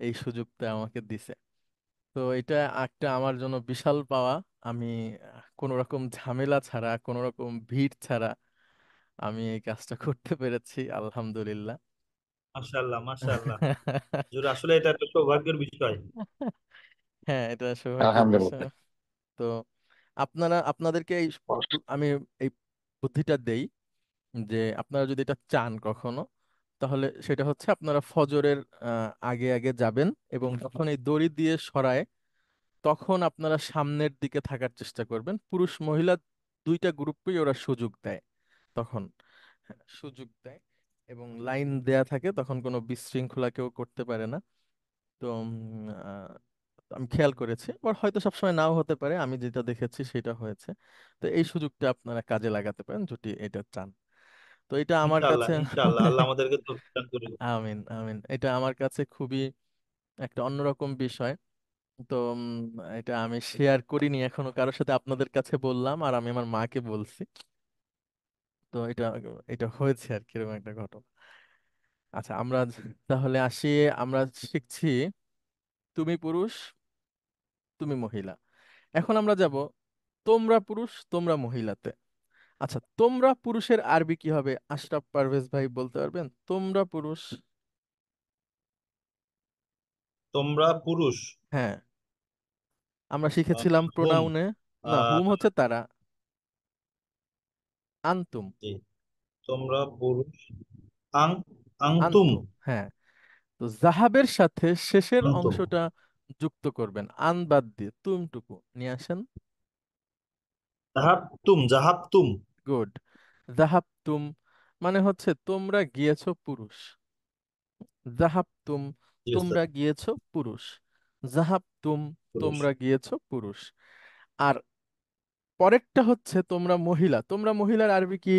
এই সুযোগটা আমাকে দিছে। তো এটা একটা আমার জন্য বিশাল পাওয়া। আমি কোনো রকম ঝামেলা ছাড়া, কোনো রকম ভিড় ছাড়া আমি এই কাজটা করতে পেরেছি, আলহামদুলিল্লাহ। মাশাআল্লাহ, মাশাআল্লাহ। হুজুর, আসলে এটা একটা সৌভাগ্যের বিষয়। হ্যাঁ, এটা সৌভাগ্যের বিষয়। আলহামদুলিল্লাহ। তো আপনাদেরকে আমি এই বুদ্ধিটা দেই যে আপনারা যদি এটা চান কখনো, তাহলে সেটা হচ্ছে আপনারা ফজরের আগে আগে যাবেন, এবং যখন এই দড়ি দিয়ে সরায় তখন আপনারা সামনের দিকে থাকার চেষ্টা করবেন। পুরুষ মহিলা দুইটা গ্রুপকেই ওরা সুযোগ দেয় তখন, হ্যাঁ, সুযোগ দেয়, এবং লাইন দেয়া থাকে, তখন কোনো বিশৃঙ্খলা কেউ করতে পারে না। তো আমি খেয়াল করেছি, আবার হয়তো সবসময় নাও হতে পারে, আমি যেটা দেখেছি সেটা হয়েছে। তো এই সুযোগটা আপনারা কাজে লাগাতে পারেন যদি এটা চান। তো এটা আমার ইনশাআল্লাহ, কাছে ইনশাআল্লাহ, আল্লাহ আমাদেরকে তৌফিক দান করুন। আমিন আমিন, এটা আমার কাছে খুবই একটা অন্যরকম বিষয়। তো এটা আমি শেয়ার করিনি এখনো কারোর সাথে, আপনাদের কাছে বললাম আর আমি আমার মাকে বলছি। তো এটা এটা হয়েছে আর কি, এরকম একটা ঘটনা। আচ্ছা, আমরা তাহলে আসি, আমরা শিখছি তুমি পুরুষ তুমি মহিলা। এখন আমরা যাব তোমরা পুরুষ তোমরা মহিলাতে। আচ্ছা, তোমরা পুরুষের আরবি কি হবে? আশরাফ পারভেজ ভাই বলতে পারবেন? তোমরা পুরুষ। তোমরা পুরুষ। হ্যাঁ, আমরা শিখেছিলাম হুম। প্রোনাউনে। না, আহ হুম হচ্ছে তারা, আনতুম। জি, তোমরা পুরুষ। আং আংতুম। আনতুম, হ্যাঁ। তো জাহাবের সাথে শেষের আংতুম। অংশটা যুক্ত করবেন, আন বাদ দিয়ে তুমটুকু নিয়ে আসেন। জাহাবতুম, জাহাবতুম। গুড। জাহাবতুম মানে হচ্ছে তোমরা গিয়েছো পুরুষ। জাহাবতুম জি উস্তাদ। তোমরা গিয়েছো পুরুষ। জাহাবতুম পুরুষ। তোমরা গিয়েছো পুরুষ। আর পরেরটা হচ্ছে তোমরা মহিলা। তোমরা মহিলার আরবি কি?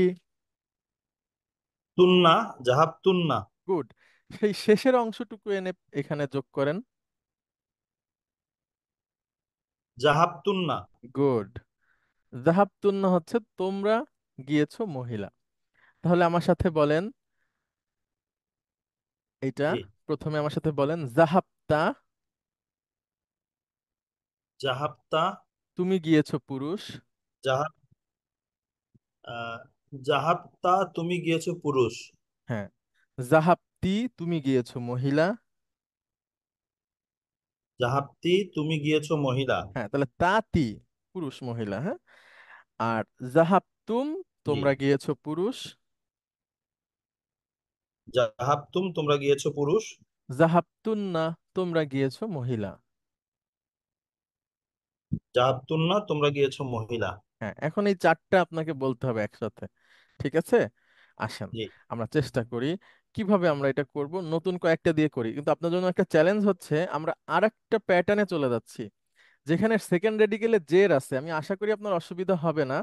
তুন্না, জাহাবতুন্না। গুড। সেই শেষের অংশটুকু এনে এখানে যোগ করেন। জাহাবতুন্না। গুড। জাহাবতুন্না হচ্ছে তোমরা গিয়েছো মহিলা। তাহলে আমার সাথে বলেন এটা, জি। প্রথমে আমার সাথে বলেন জাহাবতা জাহাবতা। তুমি গিয়েছো পুরুষ। জাহাব আহ, জাহাবতা তুমি গিয়েছো পুরুষ। হ্যাঁ। জাহাবতি তুমি গিয়েছো মহিলা। জাহাবতি তুমি গিয়েছো মহিলা। হ্যাঁ, তাহলে তাতি পুরুষ মহিলা, হ্যাঁ। আর জাহাবতুম জি। তোমরা গিয়েছো পুরুষ। জাহাবতুম তোমরা গিয়েছো পুরুষ। জাহাবতুন্না তোমরা গিয়েছো মহিলা। জাহাবতুন্না তোমরা গিয়েছো মহিলা। হ্যাঁ, এখন এই চারটা আপনাকে বলতে হবে একসাথে, ঠিক আছে? আসেন জি। আমরা চেষ্টা করি কিভাবে আমরা এটা করব। নতুন কয়েকটা দিয়ে করি, কিন্তু আপনার জন্য একটা চ্যালেঞ্জ হচ্ছে আমরা আরেকটা প্যাটার্নে চলে যাচ্ছি যেখানে সেকেন্ড রেডিকেলে জের আছে। আমি আশা করি আপনার অসুবিধা হবে না।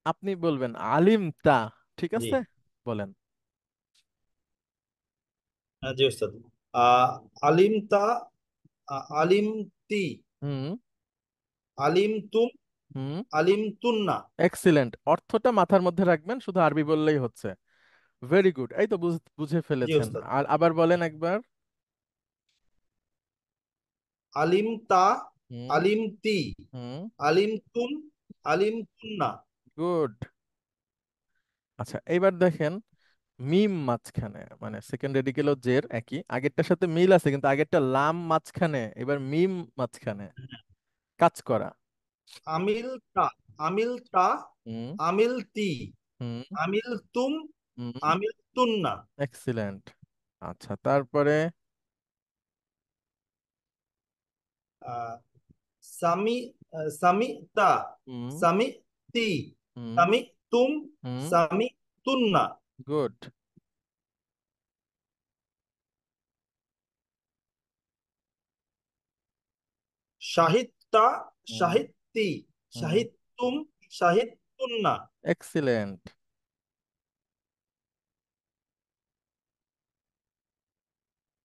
আপনি বলবেন আলিম তা, ঠিক জি। আছে? বলেন। হ্যাঁ, জি ওস্তাদ। আলিমতা, আলিমতি, হুম। আলিমতুম, হুম। আলিমতুন্না। এক্সিলেন্ট, অর্থটা মাথার মধ্যে রাখবেন, শুধু আরবি বললেই হচ্ছে। ভেরি গুড, এই তো বুঝে জি ফেলেছেন। ওস্তাদ। আর আবার বলেন একবার। আলিমতা, হুম। আলিমতি, হুম। আলিমতুম, আলিমতুন্না। গুড। আচ্ছা, এইবার দেখেন মিম মাঝখানে, মানে সেকেন্ড রেডিকেলও জের একই, আগেরটার সাথে মিল আছে কিন্তু আগেরটা লাম মাঝখানে, এবার মিম মাঝখানে কাজ করা। আমিলতা, আমিলতা, হুম। আমিলতি, হুম। আমিলতুম, হুম। আমিলতুন্না। এক্সিলেন্ট। আচ্ছা, তারপরে আহ, সামি, সামিতা, হুম। সামিতি, হুম। সামিতুম, হুম। সামিতুন্না। গুড। শাহিদতা, হুম। শাহিদতি, হুম। শাহিদতুম, শাহিদতুন্না। তুন্না। এক্সিলেন্ট।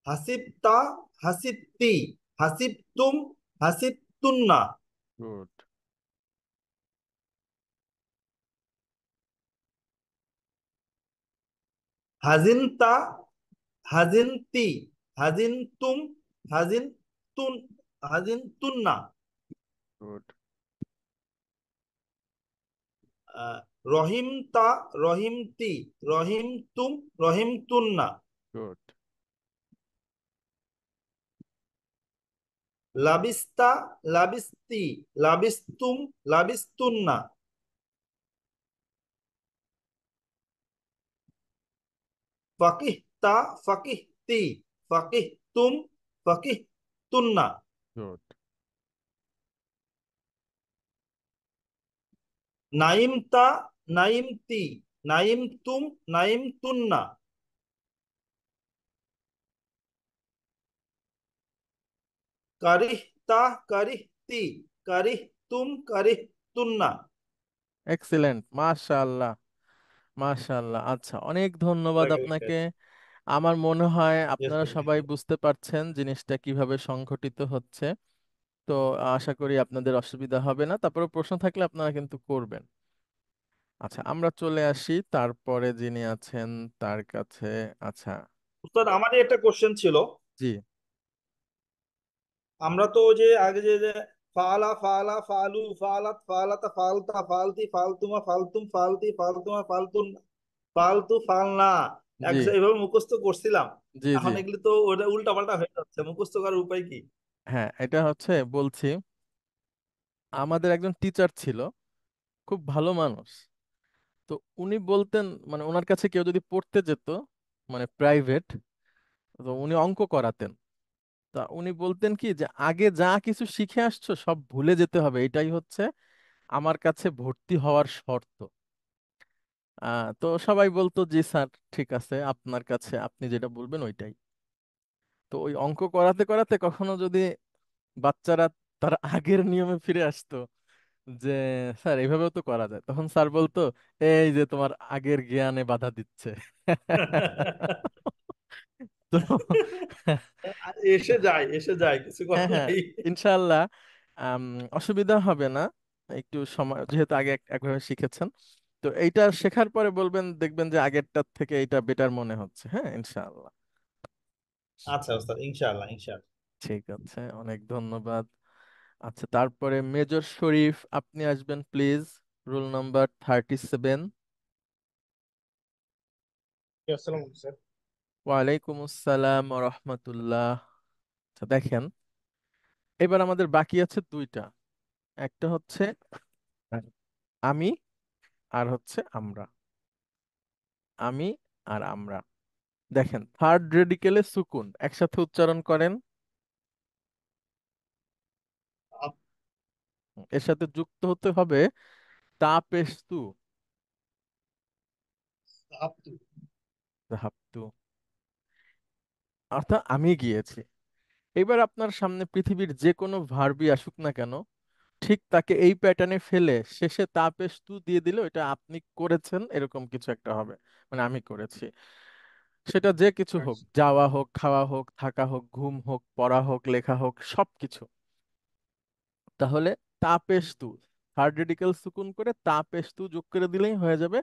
হাসিবতা, হাসিবতি, হাসিবতুম, হাসিবতুন্না। গুড। হাজিনতা, হাজিনতি, হাজিনতুম, হাজিনতুন, হাজিনতুন্না। গুড। আহ, রহিমতা, রহিমতি, রহিমতুম, রহিমতুন্না। গুড। লাবিস্তা, লাবিস্তি, লাবিস্তুম, লাবিস্তুন্না। ফাকিহতা, ফাকিহতি, ফাকিহতুম, ফাকিহতুন্না। গুড। নাইমতা, নাইমতি, নাইমতুম, নাইমতুন্না। কারিহতা, কারিহতি, কারিহতুম, কারিহতুন্না। এক্সিলেন্ট, মাশাআল্লাহ। মাশাআল্লাহ। আচ্ছা, অনেক ধন্যবাদ আপনাকে। আমার মনে হয় আপনারা সবাই বুঝতে পারছেন জিনিসটা কিভাবে সংঘটিত হচ্ছে। তো আশা করি আপনাদের অসুবিধা হবে না, তারপরে প্রশ্ন থাকলে আপনারা কিন্তু করবেন। আচ্ছা, আমরা চলে আসি তারপরে যিনি আছেন তার কাছে। আচ্ছা। উস্তাদ, আমারই একটা কোশ্চেন ছিল। জি। আমরা তো ওই যে আগে যে ফালা, ফালা, ফালু, ফালাত, ফালাতা, ফালতা, ফালতি, ফালতুমা, ফালতুম, ফালতি, ফালতুমা, ফালতুন, ফালতু, ফালনা জি। এভাবে মুখস্থ করছিলাম। জি। জি। এখন এগুলি তো ওটা উল্টা পাল্টা হয়ে যাচ্ছে, মুখস্থ করার উপায় কি? হ্যাঁ, এটা হচ্ছে বলছি, আমাদের একজন টিচার ছিল, খুব ভালো মানুষ। তো উনি বলতেন, মানে ওনার কাছে কেউ যদি পড়তে যেত, মানে প্রাইভেট, তো উনি অঙ্ক করাতেন। তা উনি বলতেন কি যে আগে যা কিছু শিখে আসছো সব ভুলে যেতে হবে, এটাই হচ্ছে আমার কাছে ভর্তি হওয়ার শর্ত। তো সবাই বলতো জি স্যার, ঠিক আছে, আপনার কাছে আপনি যেটা বলবেন ওইটাই। তো ওই অঙ্ক করাতে করাতে কখনো যদি বাচ্চারা তার আগের নিয়মে ফিরে আসতো, যে স্যার এইভাবেও তো করা যায়, তখন স্যার বলতো এই যে তোমার আগের জ্ঞানে বাধা দিচ্ছে। তো এসে যায়, এসে যায়, কিছু হ্যাঁ, করার হ্যাঁ, নাই। ইনশাআল্লাহ। আম, অসুবিধা হবে না, একটু সময় যেহেতু আগে একভাবে শিখেছেন। তো এইটা শেখার পরে বলবেন, দেখবেন যে আগেরটার থেকে এইটা বেটার মনে হচ্ছে। হ্যাঁ, ইনশাআল্লাহ। আচ্ছা ওস্তাদ, ইনশাআল্লাহ, ইনশাআল্লাহ। ঠিক আছে, অনেক ধন্যবাদ। আচ্ছা, তারপরে মেজর শরীফ, আপনি আসবেন প্লিজ, রোল নাম্বার 37। আসসালামু আলাইকুম স্যার। ওয়ালাইকুম আসসালাম রহমতুল্লাহ। আচ্ছা, দেখেন, এবার আমাদের বাকি আছে দুইটা। একটা হচ্ছে আমি, আর হচ্ছে আমরা। আমি আর আমরা। দেখেন, থার্ড রেডিকেলে সুকুন একসাথে উচ্চারণ করেন। আপ এর সাথে যুক্ত হতে হবে তাপেস্তু। আপতু। ধাপতু, অর্থাৎ আমি গিয়েছি। এবার আপনার সামনে পৃথিবীর যে কোনো ভার্বই আসুক না কেন, ঠিক তাকে এই প্যাটার্নে ফেলে শেষে তাপেস্তু দিয়ে দিলে এটা আপনি করেছেন এরকম কিছু একটা হবে, মানে আমি করেছি। সেটা যে কিছু হোক, আচ্ছা। যাওয়া হোক, খাওয়া হোক, থাকা হোক, ঘুম হোক, পড়া হোক, লেখা হোক, সবকিছু। তাহলে তাপেস্তু, থার্ড রেডিকেল সুকুন করে তাপেস্তু যোগ করে দিলেই হয়ে যাবে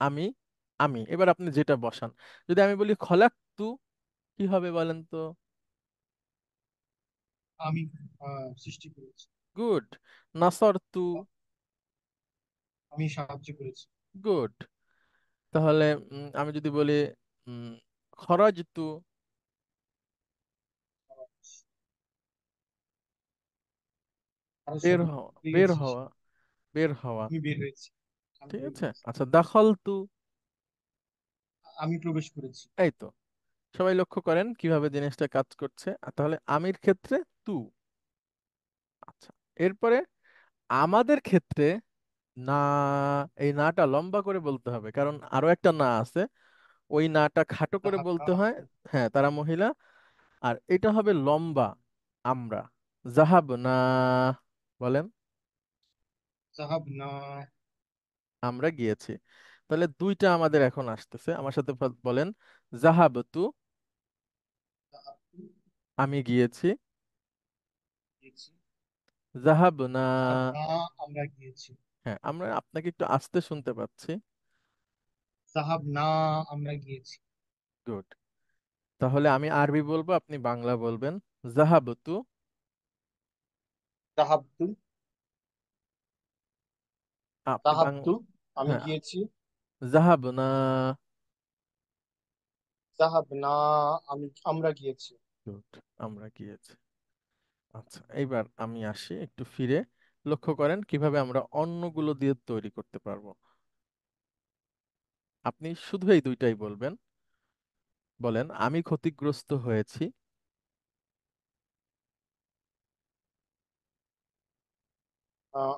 আমি। আমি, এবার আপনি যেটা বসান। যদি আমি বলি খলাক্তু, কি হবে বলেন তো? আমি সৃষ্টি করেছি। গুড। নাসরতু। আমি সাহায্য করেছি। গুড। তাহলে আমি যদি বলি উম, খরাজতু, আরো বের সরি, হওয়া, ঠিক বের আছে। হওয়া, বের হওয়া। আমি বের হয়েছি। আমি ঠিক বের আছে। হয়েছি। আচ্ছা, দাখলতু। আমি প্রবেশ করেছি। এই তো, সবাই লক্ষ্য করেন কিভাবে জিনিসটা কাজ করছে। তাহলে আমির ক্ষেত্রে তু। আচ্ছা, এরপরে আমাদের ক্ষেত্রে না, এই নাটা লম্বা করে বলতে হবে, কারণ আরো একটা না আছে, ওই নাটা খাটো করে জাহাবনা বলতে হয়। আপনি। হ্যাঁ, তারা মহিলা। আর এটা হবে লম্বা, আমরা। জাহাব না, বলেন। জাহাবনা। আমরা গিয়েছি। তাহলে দুইটা আমাদের এখন আসতেছে, আমার সাথে বলেন। জাহাবতু, যাহাবতু, আমি গিয়েছি। গিয়েছি। জাহাবনা, যাহাবনা, আমরা গিয়েছি। হ্যাঁ আমরা আপনাকে একটু আস্তে শুনতে পাচ্ছি। যাহাবনা, আমরা গিয়েছি। গুড। তাহলে আমি আরবি বলবো, আপনি বাংলা বলবেন। জাহাবতু, যাহাবতু, আপনি যাহাবতু, আমি হ্যাঁ। গিয়েছি। জাহাবনা। যাহাবনা, আমরা গিয়েছি। গুড, আমরা গিয়েছি। আচ্ছা, এইবার আমি আসি একটু ফিরে। লক্ষ্য করেন কিভাবে আমরা অন্যগুলো দিয়ে তৈরি করতে পারবো। আপনি শুধু এই দুইটাই বলবেন। বলেন, আমি ক্ষতিগ্রস্ত হয়েছি। আহ,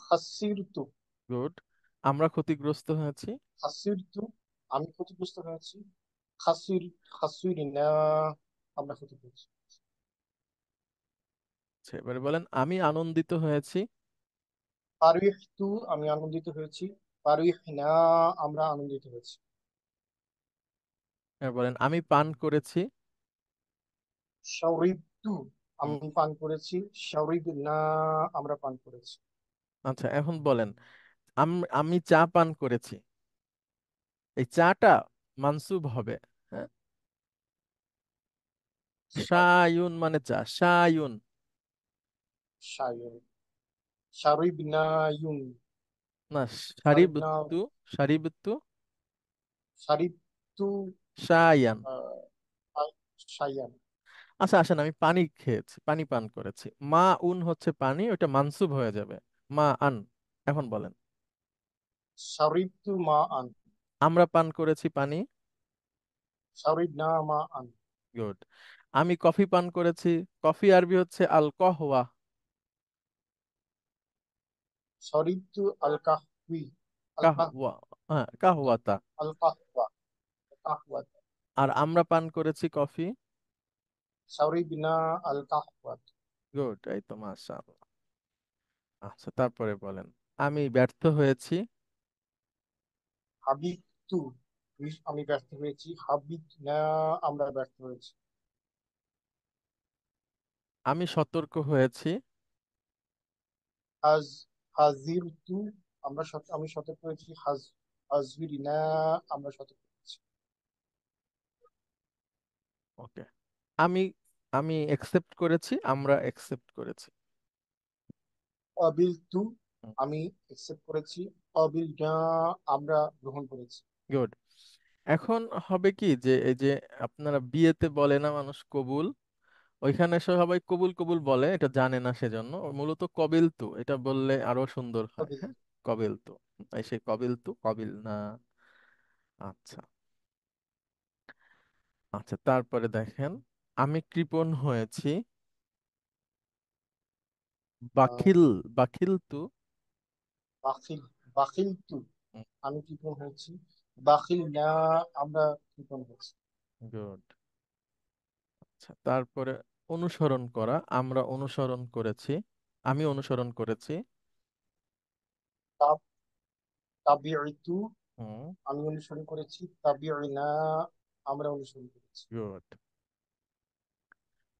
খাসিরতু, গুড। আমরা ক্ষতিগ্রস্ত হয়েছি। খাসিরতু, আমি ক্ষতিগ্রস্ত হয়েছি। খাসির খাসিরিনা, আমরা ক্ষতিগ্রস্ত। আচ্ছা, এবারে বলেন, আমি আনন্দিত হয়েছি। ফারিহতু, আমি আনন্দিত হয়েছি। ফারিহনা, আমরা আনন্দিত হয়েছি। এবার বলেন, আমি পান করেছি। শারিবতু, হুম, আমি পান করেছি। শারিবনা, আমরা পান করেছি। আচ্ছা এখন বলেন, আমি চা পান করেছি। এই চাটা মানসুব হবে। হ্যাঁ, শায়ুন মানে চা, শায়ুন। শায়ুন, শারিবনা ইউন, না, শারিবনা, শারিবতু, শারিবতু শারিবতু, শায়ান। শায়ান। আচ্ছা আসেন, আমি পানি খেয়েছি, পানি পান করেছি। মা উন হচ্ছে পানি, ওটা মানসুব হয়ে যাবে। মা আন। এখন বলেন, শারিবতু মা আন, আমরা পান করেছি পানি। শারিবনা মা আন। গুড। আমি কফি পান করেছি। কফি আরবি হচ্ছে আল কহওয়া। শারিবতু আল কাহওয়ি, আল কাহওয়া, হ্যাঁ কাহওয়াতা। আল কাহওয়া, কাহওয়া। আর আমরা পান করেছি কফি। শারিবনা আল কাহওয়া। গুড, এই তো মাশাআল্লাহ। আচ্ছা তারপরে বলেন, আমি ব্যর্থ হয়েছি। হাবিবতু, আমি ব্যর্থ হয়েছি। হাবিবনা, আমরা ব্যর্থ হয়েছি। আমি সতর্ক হয়েছি। হাজ হাজিরতু, আমি সতর্ক হয়েছি। হাজরিনা, আমরা সতর্ক হয়েছি। ওকে। আমি আমি একসেপ্ট করেছি, আমরা একসেপ্ট করেছি। অবিলতু, আমি একসেপ্ট করেছি। অবিলনা, আমরা গ্রহণ করেছি। গুড। এখন হবে কি যে এই যে আপনারা বিয়েতে বলে না মানুষ কবুল, ওইখানে সবাই কবুল কবুল বলে, এটা জানে না সেজন্য মূলত কবিল তু এটা বললে আরো সুন্দর হয়। হ্যাঁ, অবিলতু, কবিল তু। এই সেই কবিল তু, কবিল না। আচ্ছা। আচ্ছা তারপরে দেখেন, আমি কৃপণ হয়েছি। আহ, বাখিল, বাখিল তু। বাখিল বাখিলতু, আমি কৃপণ হয়েছি। বাখিল না, আমরা কৃপণ হয়েছি। গুড। আচ্ছা তারপরে অনুসরণ করা, আমরা অনুসরণ করেছি। আমি অনুসরণ করেছি। তাব তাবিউতু, হুম। আমি অনুসরণ করেছি। তাবিউনা, আমরা অনুসরণ করেছি। গুড।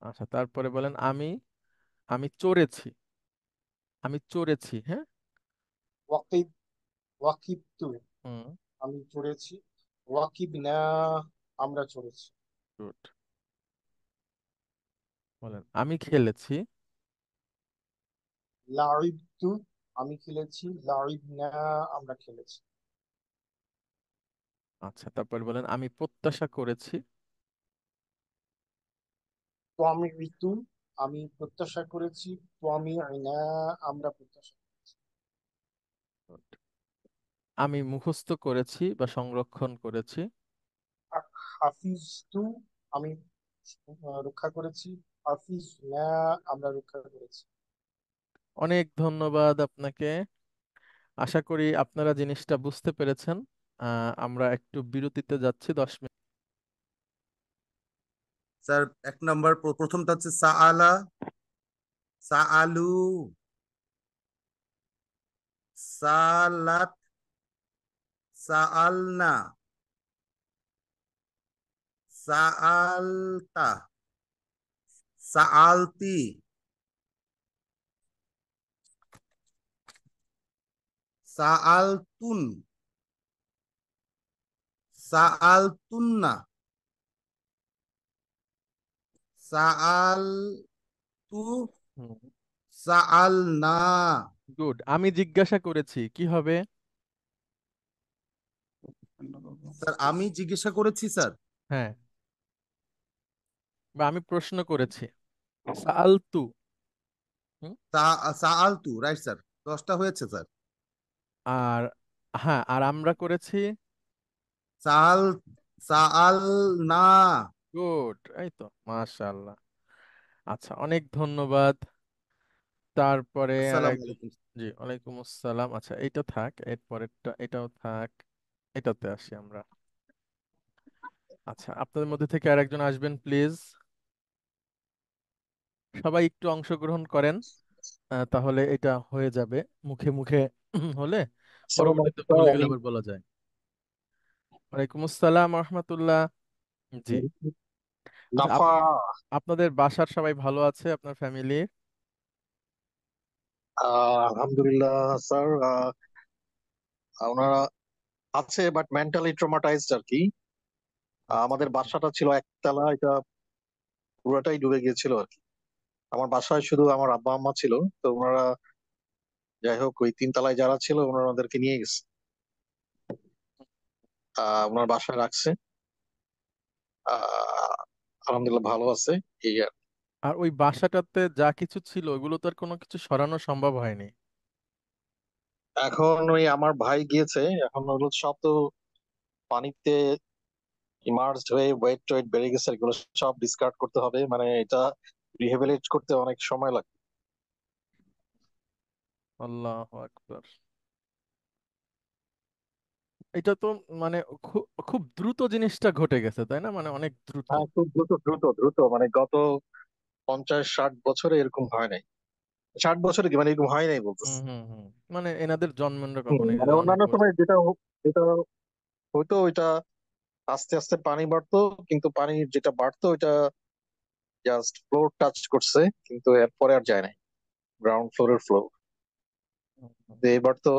আচ্ছা তারপরে বলেন, আমি আমি চড়েছি। আমি চড়েছি, হ্যাঁ। ওয়াকিব ওয়াকিবতু, হুম। আমি চড়েছি। ওয়াকিবনা, আমরা চড়েছি। গুড। বলেন, আমি খেলেছি। লাইবতু, আমি খেলেছি। লাইবনা, আমরা খেলেছি। আচ্ছা তারপরে বলেন, আমি প্রত্যাশা করেছি। তোয়ামিতু, আমি প্রত্যাশা করেছি। তোয়ামিনা, আমরা প্রত্যাশা করেছি। Good. আমি মুখস্থ করেছি বা সংরক্ষণ করেছি। হাফিজতু, আমি রক্ষা করেছি। হাফিজ না, আমরা রক্ষা করেছি। অনেক ধন্যবাদ আপনাকে। আশা করি আপনারা জিনিসটা বুঝতে পেরেছেন। আমরা একটু বিরতিতে যাচ্ছি 10 মিনিট। স্যার, এক নম্বর প্রথমটা হচ্ছে সাআলা, সাআলু, সালাত, সাআলনা, সাআলতা, সাআলতি, সাআলতুন, সাআলতুন্না, সাআলতু, সাআলনা। গুড। আমি জিজ্ঞাসা করেছি কি হবে? স্যার আমি জিজ্ঞাসা করেছি স্যার। হ্যাঁ, বা আমি প্রশ্ন করেছি। সাআলতু। হুম? সাআলতু, রাইট স্যার, 10টা হয়েছে স্যার। আর হ্যাঁ, আর আমরা করেছি সাআল, সাআলনা। গুড। এই তো, মাশাআল্লাহ। আচ্ছা, অনেক ধন্যবাদ। তারপরে আর আসসালামু একজন। আলাইকুম। জি, ওয়ালাইকুম আসসালাম। আচ্ছা, এটা থাক, এরপরেরটা এটাও থাক। এটাতে আসি আমরা। আচ্ছা, আপনাদের মধ্যে থেকে আরেকজন আসবেন প্লিজ। সবাই একটু অংশগ্রহণ করেন, তাহলে এটা হয়ে যাবে। মুখে মুখে হলে আসসালামু পরবর্তীতে আলাইকুম ভুলে আমি গেলে আবার বলা যায়। ওয়ালাইকুম আসসালাম রহমতুল্লাহ। জি। আচ্ছা, নাফা। আপনাদের বাসার সবাই ভালো আছে, আপনার ফ্যামিলি? আলহামদুলিল্লাহ স্যার, ওনারা আছে বাট মেন্টালি ট্রমাটাইজড আর কি। আচ্ছা আমাদের আচ্ছা। বাসাটা ছিল একতলা, এটা পুরোটাই ডুবে গিয়েছিল আর কি। আমার বাসায় শুধু আমার আব্বা আম্মা ছিল, তো ওনারা যাই হোক ওই 3 তলায় যারা ছিল ওনারা ওদেরকে নিয়ে গেছে, ওনার বাসায় রাখছে। আহ আলহামদুলিল্লাহ ভালো আছে এই আর। আর ওই বাসাটাতে যা কিছু ছিল ওইগুলো তো আর কোনো কিছু সরানো সম্ভব হয়নি। এখন ওই আমার ভাই গিয়েছে, এখন ওগুলো সব তো পানিতে ইমার্জড হয়ে ওয়েট টোয়েট বেড়ে গেছে, এগুলো সব ডিসকার্ড করতে হবে, মানে এটা রিহেবিলিট করতে অনেক সময় লাগে। আল্লাহু আকবার। এটা তো মানে খুব খুব দ্রুত জিনিসটা ঘটে গেছে, তাই না? মানে অনেক দ্রুত। হ্যাঁ, খুব দ্রুত দ্রুত দ্রুত, মানে গত 50-60 বছরে এরকম হয় নাই। 60 বছরে কি, মানে এরকম হয় নাই হুম বলতেছে। হুম হুম। মানে এনাদের জন্মের কখনো এই মানে ধরনের অন্যান্য সময় পরিস্থিতি। যেটা হইতো ওইটা আস্তে আস্তে পানি বাড়তো, কিন্তু পানি যেটা বাড়তো ওইটা জাস্ট ফ্লোর টাচ করছে, কিন্তু এরপরে আর যায় নাই গ্রাউন্ড ফ্লোরের ফ্লোর। হুম, হুম। এবার তো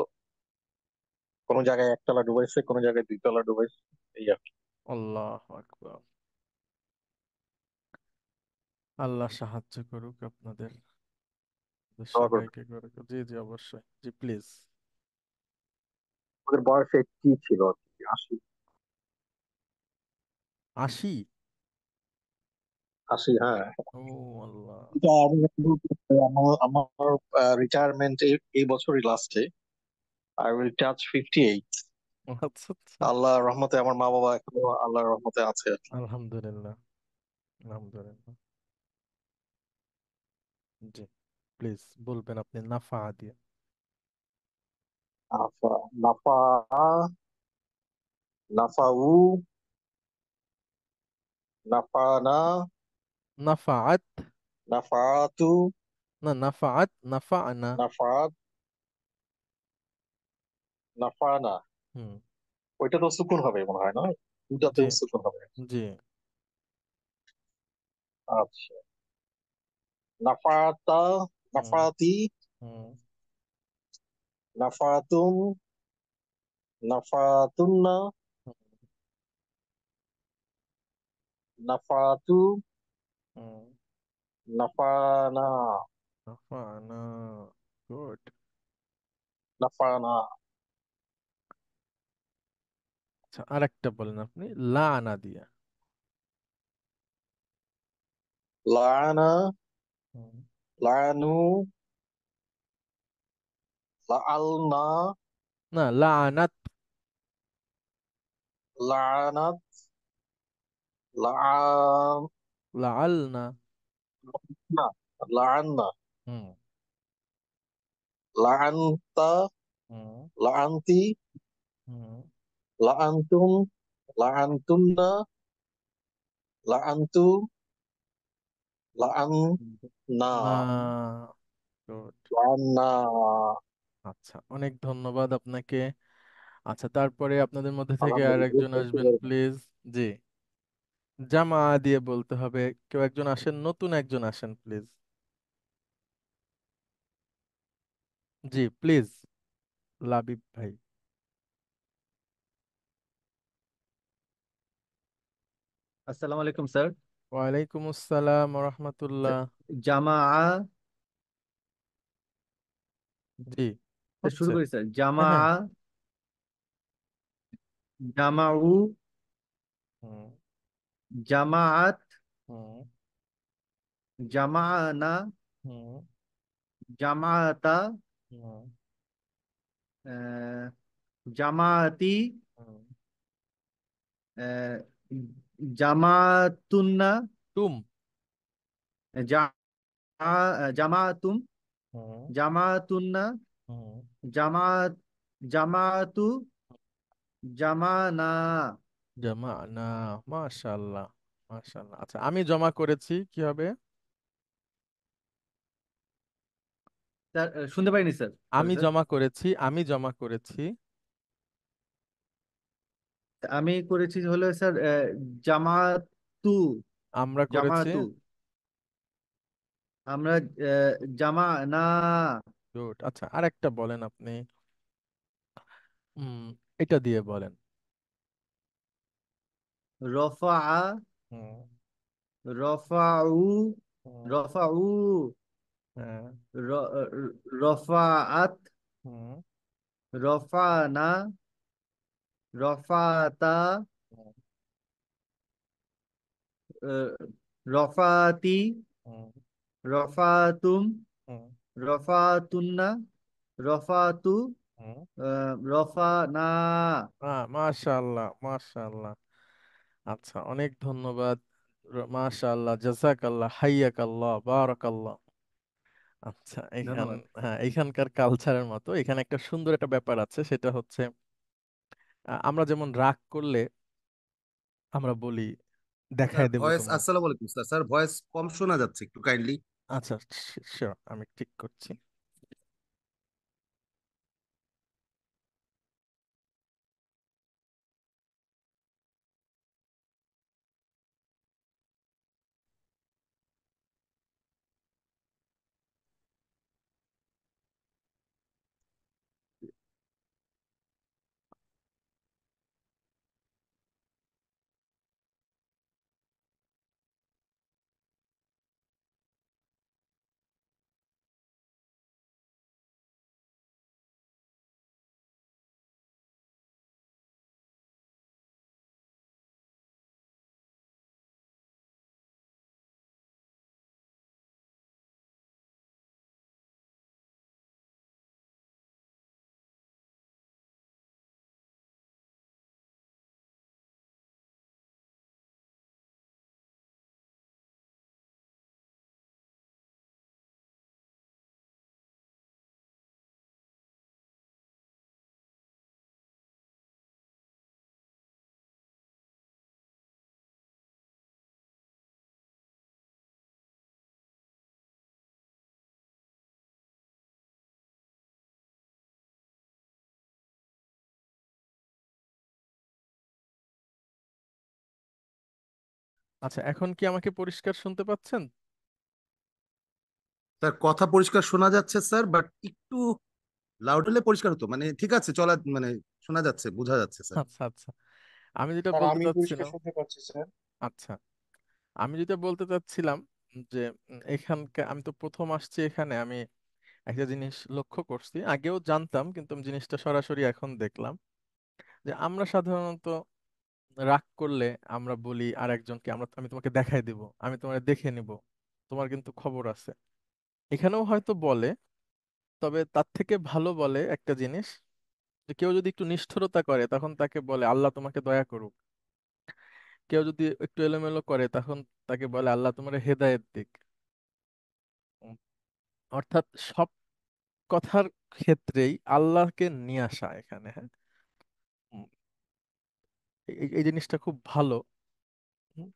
কোনো জায়গায় 1 তলা ডুবাইছে, কোনো জায়গায় 2 তলা ডুবাইছে, এই আর কি। আল্লাহু আকবার। আল্লাহ সাহায্য করুক আপনাদের, দোয়া করবেন। সবাইকে করুক। জি জি, অবশ্যই। জি প্লিজ। ওদের বয়স 80 ছিল আর কি, 80। 80? 80, হ্যাঁ। ও আল্লাহ। এটা আমার রিটায়ারমেন্ট এই বছরই লাস্টে। I will touch 58। আচ্ছা আচ্ছা। আল্লাহর রহমতে আমার মা বাবা এখনো আল্লাহর রহমতে আছে আর কি। আলহামদুলিল্লাহ। আলহামদুলিল্লাহ। জি, প্লিজ বলবেন আপনি নাফা দিয়ে। আচ্ছা, নাফা, নাফাউ, নাফানা, নাফাআত। নাফাতু, না, নাফাআত নাফাআনা। নাফাত, নাফানা। হুম। ওইটা তো সুকুন হবে মনে হয় না, জি দুটাতেও সুকুন হবে। জি। আচ্ছা, নাফাতা, হুম নাফাতি, হুম নাফাতুম, নাফাতুন্না, হুম নাফাতু, হুম। নাফানা, নাফাআনা। গুড। নাফানা। আচ্ছা, আরেকটা বলেন আপনি, লাআনা দিয়া। লাআনা, হুম। লাআনু, লাআলনা, না, লাআনাত। লাআনাত, লাআন, লাআলনা। লাআন্না, হুম লাআনতা, হুম লাআনতি, হুম লাআনতুম, লাআনতুন্না, লাআনতু, লাআননা, না। গুড। লাআন্না। আচ্ছা, অনেক ধন্যবাদ আপনাকে। আচ্ছা, তারপরে আপনাদের মধ্যে থেকে আর একজন আসবেন আলহামদুলিল্লাহ। প্লিজ। জি, জামা দিয়ে বলতে হবে। কেউ একজন আসেন, নতুন একজন আসেন প্লিজ। জি প্লিজ, লাবিব ভাই। আসসালামু আলাইকুম স্যার। ওয়ালাইকুম আসসালাম রহমতুল্লাহ। জামা জি, শুরু হচ্ছে। করি স্যার। হ্যাঁ জামা, হ্যাঁ। জামাউ, হুম জামাআত, হুম জামাআনা, হুম জামাআতা, হুম আহ, জামাআতি, হুম। আহ, জামাতুন্না, তুম। জা- জামাতুম, হুম জামাতুন্না, হুম। জামাত, জামাতু, জামানা। জমা না। মাশাআল্লাহ, মাশাআল্লাহ। আচ্ছা, আমি জমা করেছি, কি হবে? স্যার শুনতে পাইনি স্যার, সরি আমি স্যার। জমা করেছি, আমি জমা করেছি। আমি করেছি হলো স্যার জামাতু, আমরা করেছি। জামাতু। আমরা জামা না, গুড। আচ্ছা, আরেকটা বলেন আপনি। এটা দিয়ে বলেন। রফা, হুম রফাউ, হুম। রফাউ, হ্যাঁ। রফাআত, হুম রফানা, রফাতা, হুম আহ, রফাতি, হুম রফাতুম, হুম রফাতুন্না, রফাতু, হুম। রফানা। মাশাআল্লাহ, মাশাআল্লাহ। আচ্ছা, অনেক ধন্যবাদ। মাশাআল্লাহ, জাযাকাল্লাহ, হাইয়াকাল্লাহ, বারাকাল্লাহ। আচ্ছা, ধন্যবাদ। হ্যাঁ, এখানকার কালচারের মতো এখানে একটা সুন্দর একটা ব্যাপার আছে, সেটা হচ্ছে আমরা যেমন রাগ করলে আমরা বলি স্যার দেখায় দেব ভয়েস, তোমার। আসসালামু আলাইকুম স্যার, স্যার ভয়েস কম শোনা যাচ্ছে, একটু কাইন্ডলি। আচ্ছা, শিওর, আমি ঠিক করছি। আচ্ছা, এখন কি আমাকে পরিষ্কার শুনতে পাচ্ছেন? স্যার কথা পরিষ্কার শোনা যাচ্ছে স্যার, বাট একটু লাউড হলে পরিষ্কার হতো, মানে ঠিক আছে, চলা মানে শোনা যাচ্ছে, বোঝা যাচ্ছে স্যার। আচ্ছা আচ্ছা, আমি যেটা স্যার বলতে আমি পরিষ্কার চাচ্ছিলাম। শুনতে পাচ্ছি স্যার। আচ্ছা, আমি যেটা বলতে চাচ্ছিলাম যে এখানকার, আমি তো প্রথম আসছি এখানে, আমি একটা জিনিস লক্ষ্য করছি, আগেও জানতাম কিন্তু আমি জিনিসটা সরাসরি এখন দেখলাম, যে আমরা সাধারণত রাগ করলে আমরা বলি আর একজনকে, আমি তোমাকে দেখাই দিব, আমি তোমার দেখে নিব, তোমার কিন্তু খবর আছে। এখানেও হয়তো বলে, তবে তার থেকে ভালো বলে একটা জিনিস, যে কেউ যদি একটু নিষ্ঠুরতা করে তখন তাকে বলে আল্লাহ তোমাকে দয়া করুক। কেউ যদি একটু এলোমেলো করে তখন তাকে বলে আল্লাহ তোমার হেদায়েত দিক। উম, অর্থাৎ সব কথার ক্ষেত্রেই আল্লাহকে নিয়ে আসা এখানে, হ্যাঁ। উম, এই জিনিসটা খুব ভালো। হুম,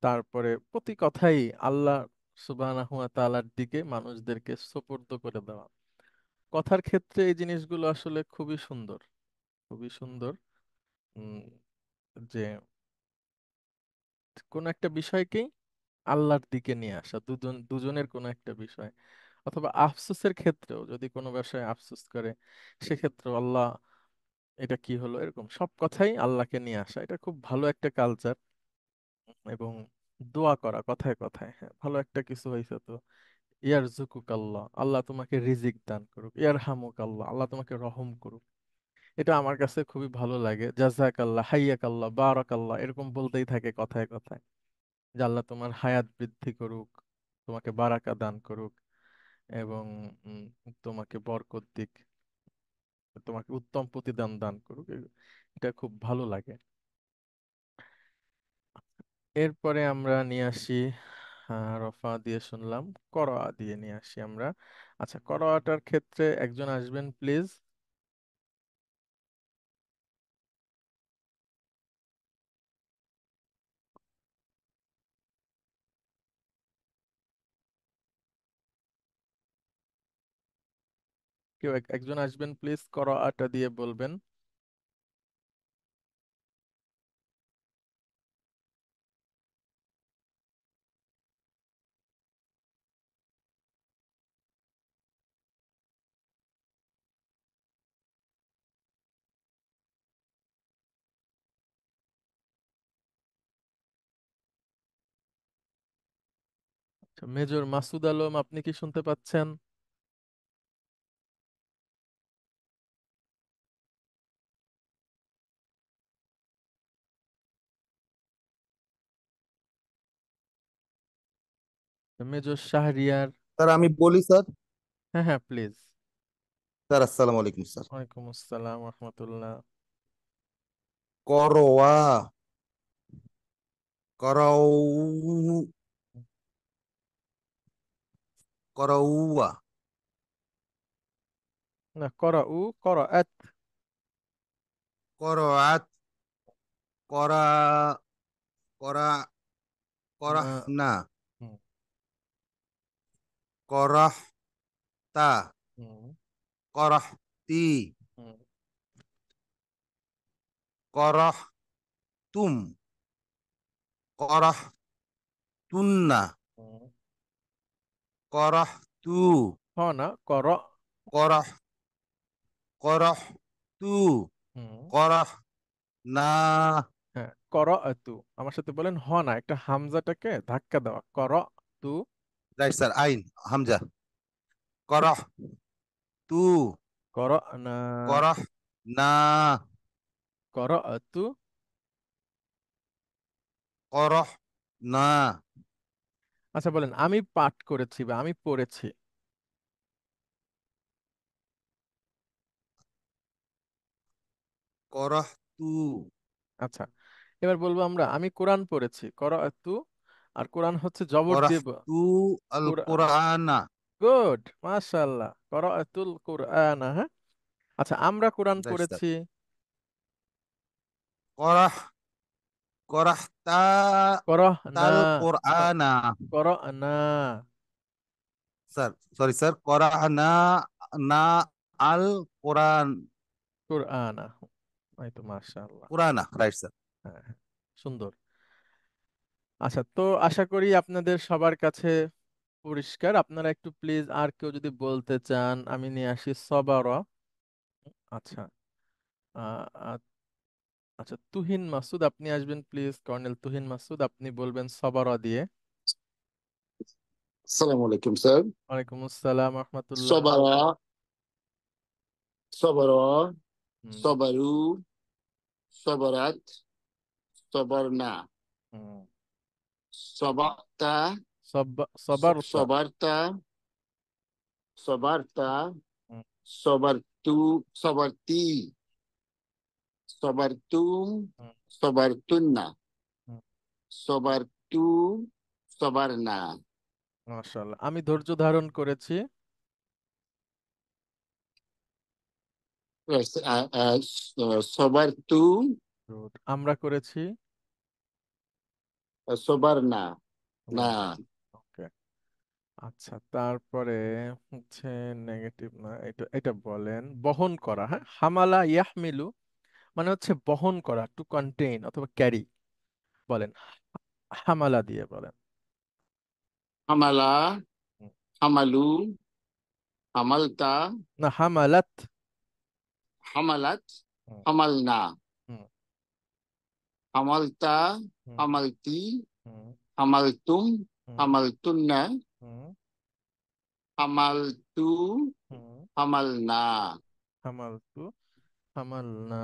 তারপরে প্রতি কথাই আল্লাহ সুবহানাহু ওয়া তাআলার দিকে মানুষদেরকে সোপর্দ করে দেওয়া। কথার ক্ষেত্রে এই জিনিসগুলো আসলে খুবই সুন্দর, খুবই সুন্দর। উম, যে কোনো একটা বিষয়কেই আল্লাহর দিকে নিয়ে আসা, দুজনের কোনো একটা বিষয়, অথবা আফসোসের ক্ষেত্রেও যদি কোনো বিষয়ে আফসোস করে, সেক্ষেত্রে আল্লাহ এটা কি হলো, এরকম সব কথাই আল্লাহকে নিয়ে আসা, এটা খুব ভালো একটা কালচার। এবং দোয়া করা কথায় কথায়, হ্যাঁ ভালো একটা কিছু হয়েছে তো ইয়ারজুকুক আল্লাহ, আল্লাহ তোমাকে রিজিক দান করুক, ইয়ারহামুক আল্লাহ, আল্লাহ তোমাকে রহম করুক, এটা আমার কাছে খুবই ভালো লাগে। জাযাক আল্লাহ, হাইয়াক আল্লাহ, বারাক আল্লাহ, এরকম বলতেই থাকে কথায় কথায়, যে আল্লাহ তোমার হায়াত বৃদ্ধি করুক, তোমাকে বারাকা দান করুক, এবং উম, তোমাকে বরকত দিক, তোমাকে উত্তম প্রতিদান দান করুক। এটা খুব ভালো লাগে। এরপরে আমরা নিয়ে আসি, রফা দিয়ে শুনলাম, করোয়া দিয়ে নিয়ে আসি আমরা। আচ্ছা, করোয়াটার ক্ষেত্রে একজন আসবেন প্লিজ। কেউ একজন আসবেন প্লিজ, করোয়াটা দিয়ে বলবেন। আচ্ছা, মেজর মাসুদ আলম, আপনি কি শুনতে পাচ্ছেন? মেজর শাহরিয়ার। স্যার আমি বলি স্যার। হ্যাঁ হ্যাঁ, প্লিজ। স্যার আসসালামু আলাইকুম স্যার। ওয়ালাইকুম আসসালাম রহমতুল্লাহ। করোয়া, করৌ, করৌয়া, না, করাউ, করাআত। করোয়াত, করা, করা, না। করহনা, হুম। করহতা, হুম। করহতি, হুম। করহতুম, করহতুন্না, হুম। করহতু, হ না, কর। করহ, করহতু, হুম। করহনা। হ্যাঁ, কর তু, আমার সাথে বলেন, হ না, একটা হামজাটাকে ধাক্কা দেওয়া, কর তু। রাইট স্যার, আইন হামজা, করহ তু, কর না। করহ না, কর তু। করহ না, আচ্ছা বলেন, আমি পাঠ করেছি বা আমি পড়েছি। করহ তু, আচ্ছা, এবার বলবো আমরা, আমি কোরআন পড়েছি, কর তু। আর কোরআন হচ্ছে জবর করহ দিয়ে তু আল কোরআনা। গুড, মাশাআল্লাহ, করাতুল কোরআন। হ্যাঁ, আচ্ছা, আমরা কোরআন রাইট স্যার। পড়েছি। করহ, করহতা করহ না। তাল কোরআনা। কর না। স্যার সরি স্যার, করহনা না আল কোরআন, কোরআন, এই তো মাশাআল্লাহ। কোরআনা, রাইট স্যার। হ্যাঁ হ্যাঁ, সুন্দর। আচ্ছা, তো আশা করি আপনাদের সবার কাছে পরিষ্কার। আপনারা একটু প্লিজ, আর কেউ যদি বলতে চান, আমি নিয়ে আসি সবার। আচ্ছা। আহ, আহ, আচ্ছা, তুহিন মাসুদ, আপনি আসবেন প্লিজ, কর্নেল তুহিন মাসুদ, আপনি বলবেন সবার দিয়ে। আসসালামু আলাইকুম স্যার। ওয়ালাইকুম আসসালাম রহমতুল্লাহ। সবারা, সবর, হুম। সবারু, সবরাত, সবরনা, হুম। সবাক্তা, সবারতা। সবার্তা, সবার্তা, হুম। সবারতু, সবারতি, সবারতুম, হুম। সবারতুন্না, হুম। সবারতু, সবারনা। মাশাআল্লাহ, আমি ধৈর্য ধারণ করেছি। সবারতু, Good. আমরা করেছি। সবারনা, না। Good. Okay. আচ্ছা, তারপরে হচ্ছে নেগেটিভ না, এটা এটা বলেন বহন করা। হ্যাঁ, হামালা ইয়াহমিলু মানে হচ্ছে বহন করা, টু কন্টেইন অথবা ক্যারি। বলেন হামালা দিয়ে বলেন। হামালা, হুম। হামালু, হামালতা, না, হামালাত। হামালাত, হুম। হামালনা, হুম। হামালতা, হুম। হামালতি, হুম। হামালতুম, হুম। হামালতুন্না, হুম। হামালতু, হুম। হামালনা। হামালতু, হামালনা।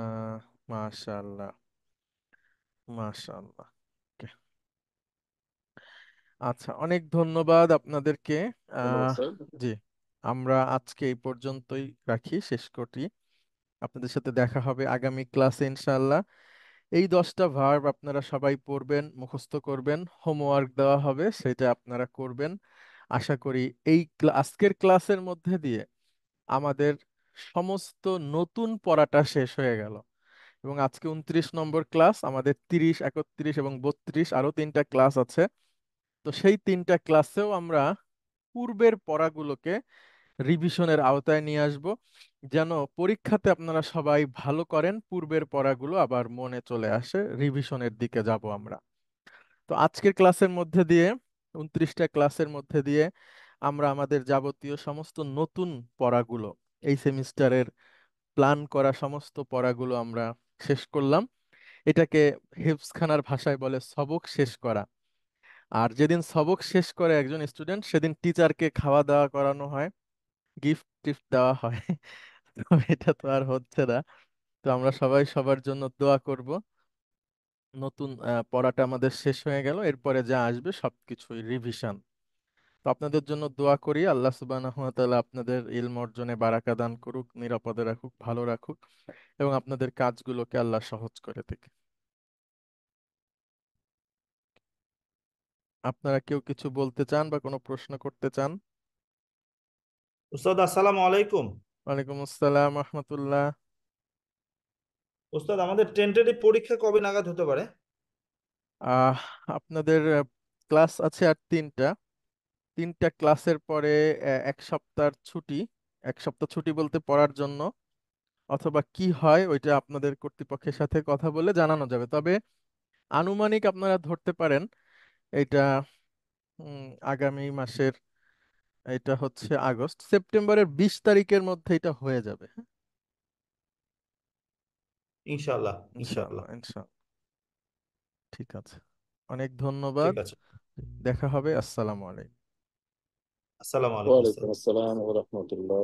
মাশাআল্লাহ, মাশাআল্লাহ। Okay. আচ্ছা, অনেক ধন্যবাদ আপনাদেরকে। ধন্যবাদ আহ স্যার। জি, আমরা আজকে এই পর্যন্তই রাখি, শেষ করি। আপনাদের সাথে দেখা হবে আগামী ক্লাসে ইনশাআল্লাহ। এই 10টা ভার্ব আপনারা সবাই পড়বেন, মুখস্থ করবেন, হোমওয়ার্ক দেওয়া হবে, সেটা আপনারা করবেন। আশা করি এই আজকের ক্লাসের মধ্যে দিয়ে আমাদের সমস্ত নতুন পড়াটা শেষ হয়ে গেল। এবং আজকে 29 নম্বর ক্লাস, আমাদের 30, 31 এবং 32 আরো 3টা ক্লাস আছে। তো সেই 3টা ক্লাসেও আমরা পূর্বের পড়াগুলোকে রিভিশনের আওতায় নিয়ে আসব, যেন পরীক্ষাতে আপনারা সবাই ভালো করেন, পূর্বের পড়াগুলো আবার মনে চলে আসে, রিভিশনের দিকে যাব আমরা। তো আজকের ক্লাসের মধ্যে দিয়ে, 29টা ক্লাসের মধ্যে দিয়ে আমরা আমাদের যাবতীয় সমস্ত নতুন পড়াগুলো, এই সেমিস্টারের প্ল্যান করা সমস্ত পড়াগুলো আমরা শেষ করলাম। এটাকে হিফজখানার ভাষায় বলে সবক শেষ করা। আর যেদিন সবক শেষ করে একজন স্টুডেন্ট, সেদিন টিচারকে খাওয়া দাওয়া করানো হয়, গিফট টিফট দেওয়া হয়। তো এটা তো আর হচ্ছে না। তো আমরা সবাই সবার জন্য দোয়া করব। নতুন পড়াটা আমাদের শেষ হয়ে গেল, এরপরে যা আসবে সবকিছুই রিভিশন। তো আপনাদের জন্য দোয়া করি, আল্লাহ সুবহানাহু ওয়া তাআলা আপনাদের ইলম অর্জনে বারাকা দান করুক, নিরাপদে রাখুক, ভালো রাখুক, এবং আপনাদের কাজগুলোকে আল্লাহ সহজ করে দিক। আপনারা কেউ কিছু বলতে চান বা কোনো প্রশ্ন করতে চান? উস্তাদ আসসালামু আলাইকুম। ওয়ালাইকুম আসসালাম রহমতুল্লাহ। উস্তাদ আমাদের টেন্টেটিভ পরীক্ষা কবে নাগাদ হতে পারে? আহ আপনাদের ক্লাস আছে আর 3টা। 3টা ক্লাসের পরে 1 সপ্তাহ ছুটি। 1 সপ্তাহ ছুটি বলতে পড়ার জন্য, অথবা কি হয় ওইটা আপনাদের কর্তৃপক্ষের সাথে কথা বলে জানানো যাবে। তবে আনুমানিক আপনারা ধরতে পারেন এটা আগামী মাসের, এটা হচ্ছে আগস্ট, সেপ্টেম্বরের 20 তারিখের মধ্যে এটা হয়ে যাবে। হ্যাঁ, ইনশাআল্লাহ, ইনশাআল্লাহ। ইনশাআল্লাহ, ইনশাআল্লাহ। ঠিক আছে, অনেক ধন্যবাদ। ঠিক আছে। দেখা হবে। আসসালামু আলাইকুম। আসসালামু আলাইকুম ওয়ালাইকুম উস্তাদ। আসসালাম ওয়া রাহমাতুল্লাহ।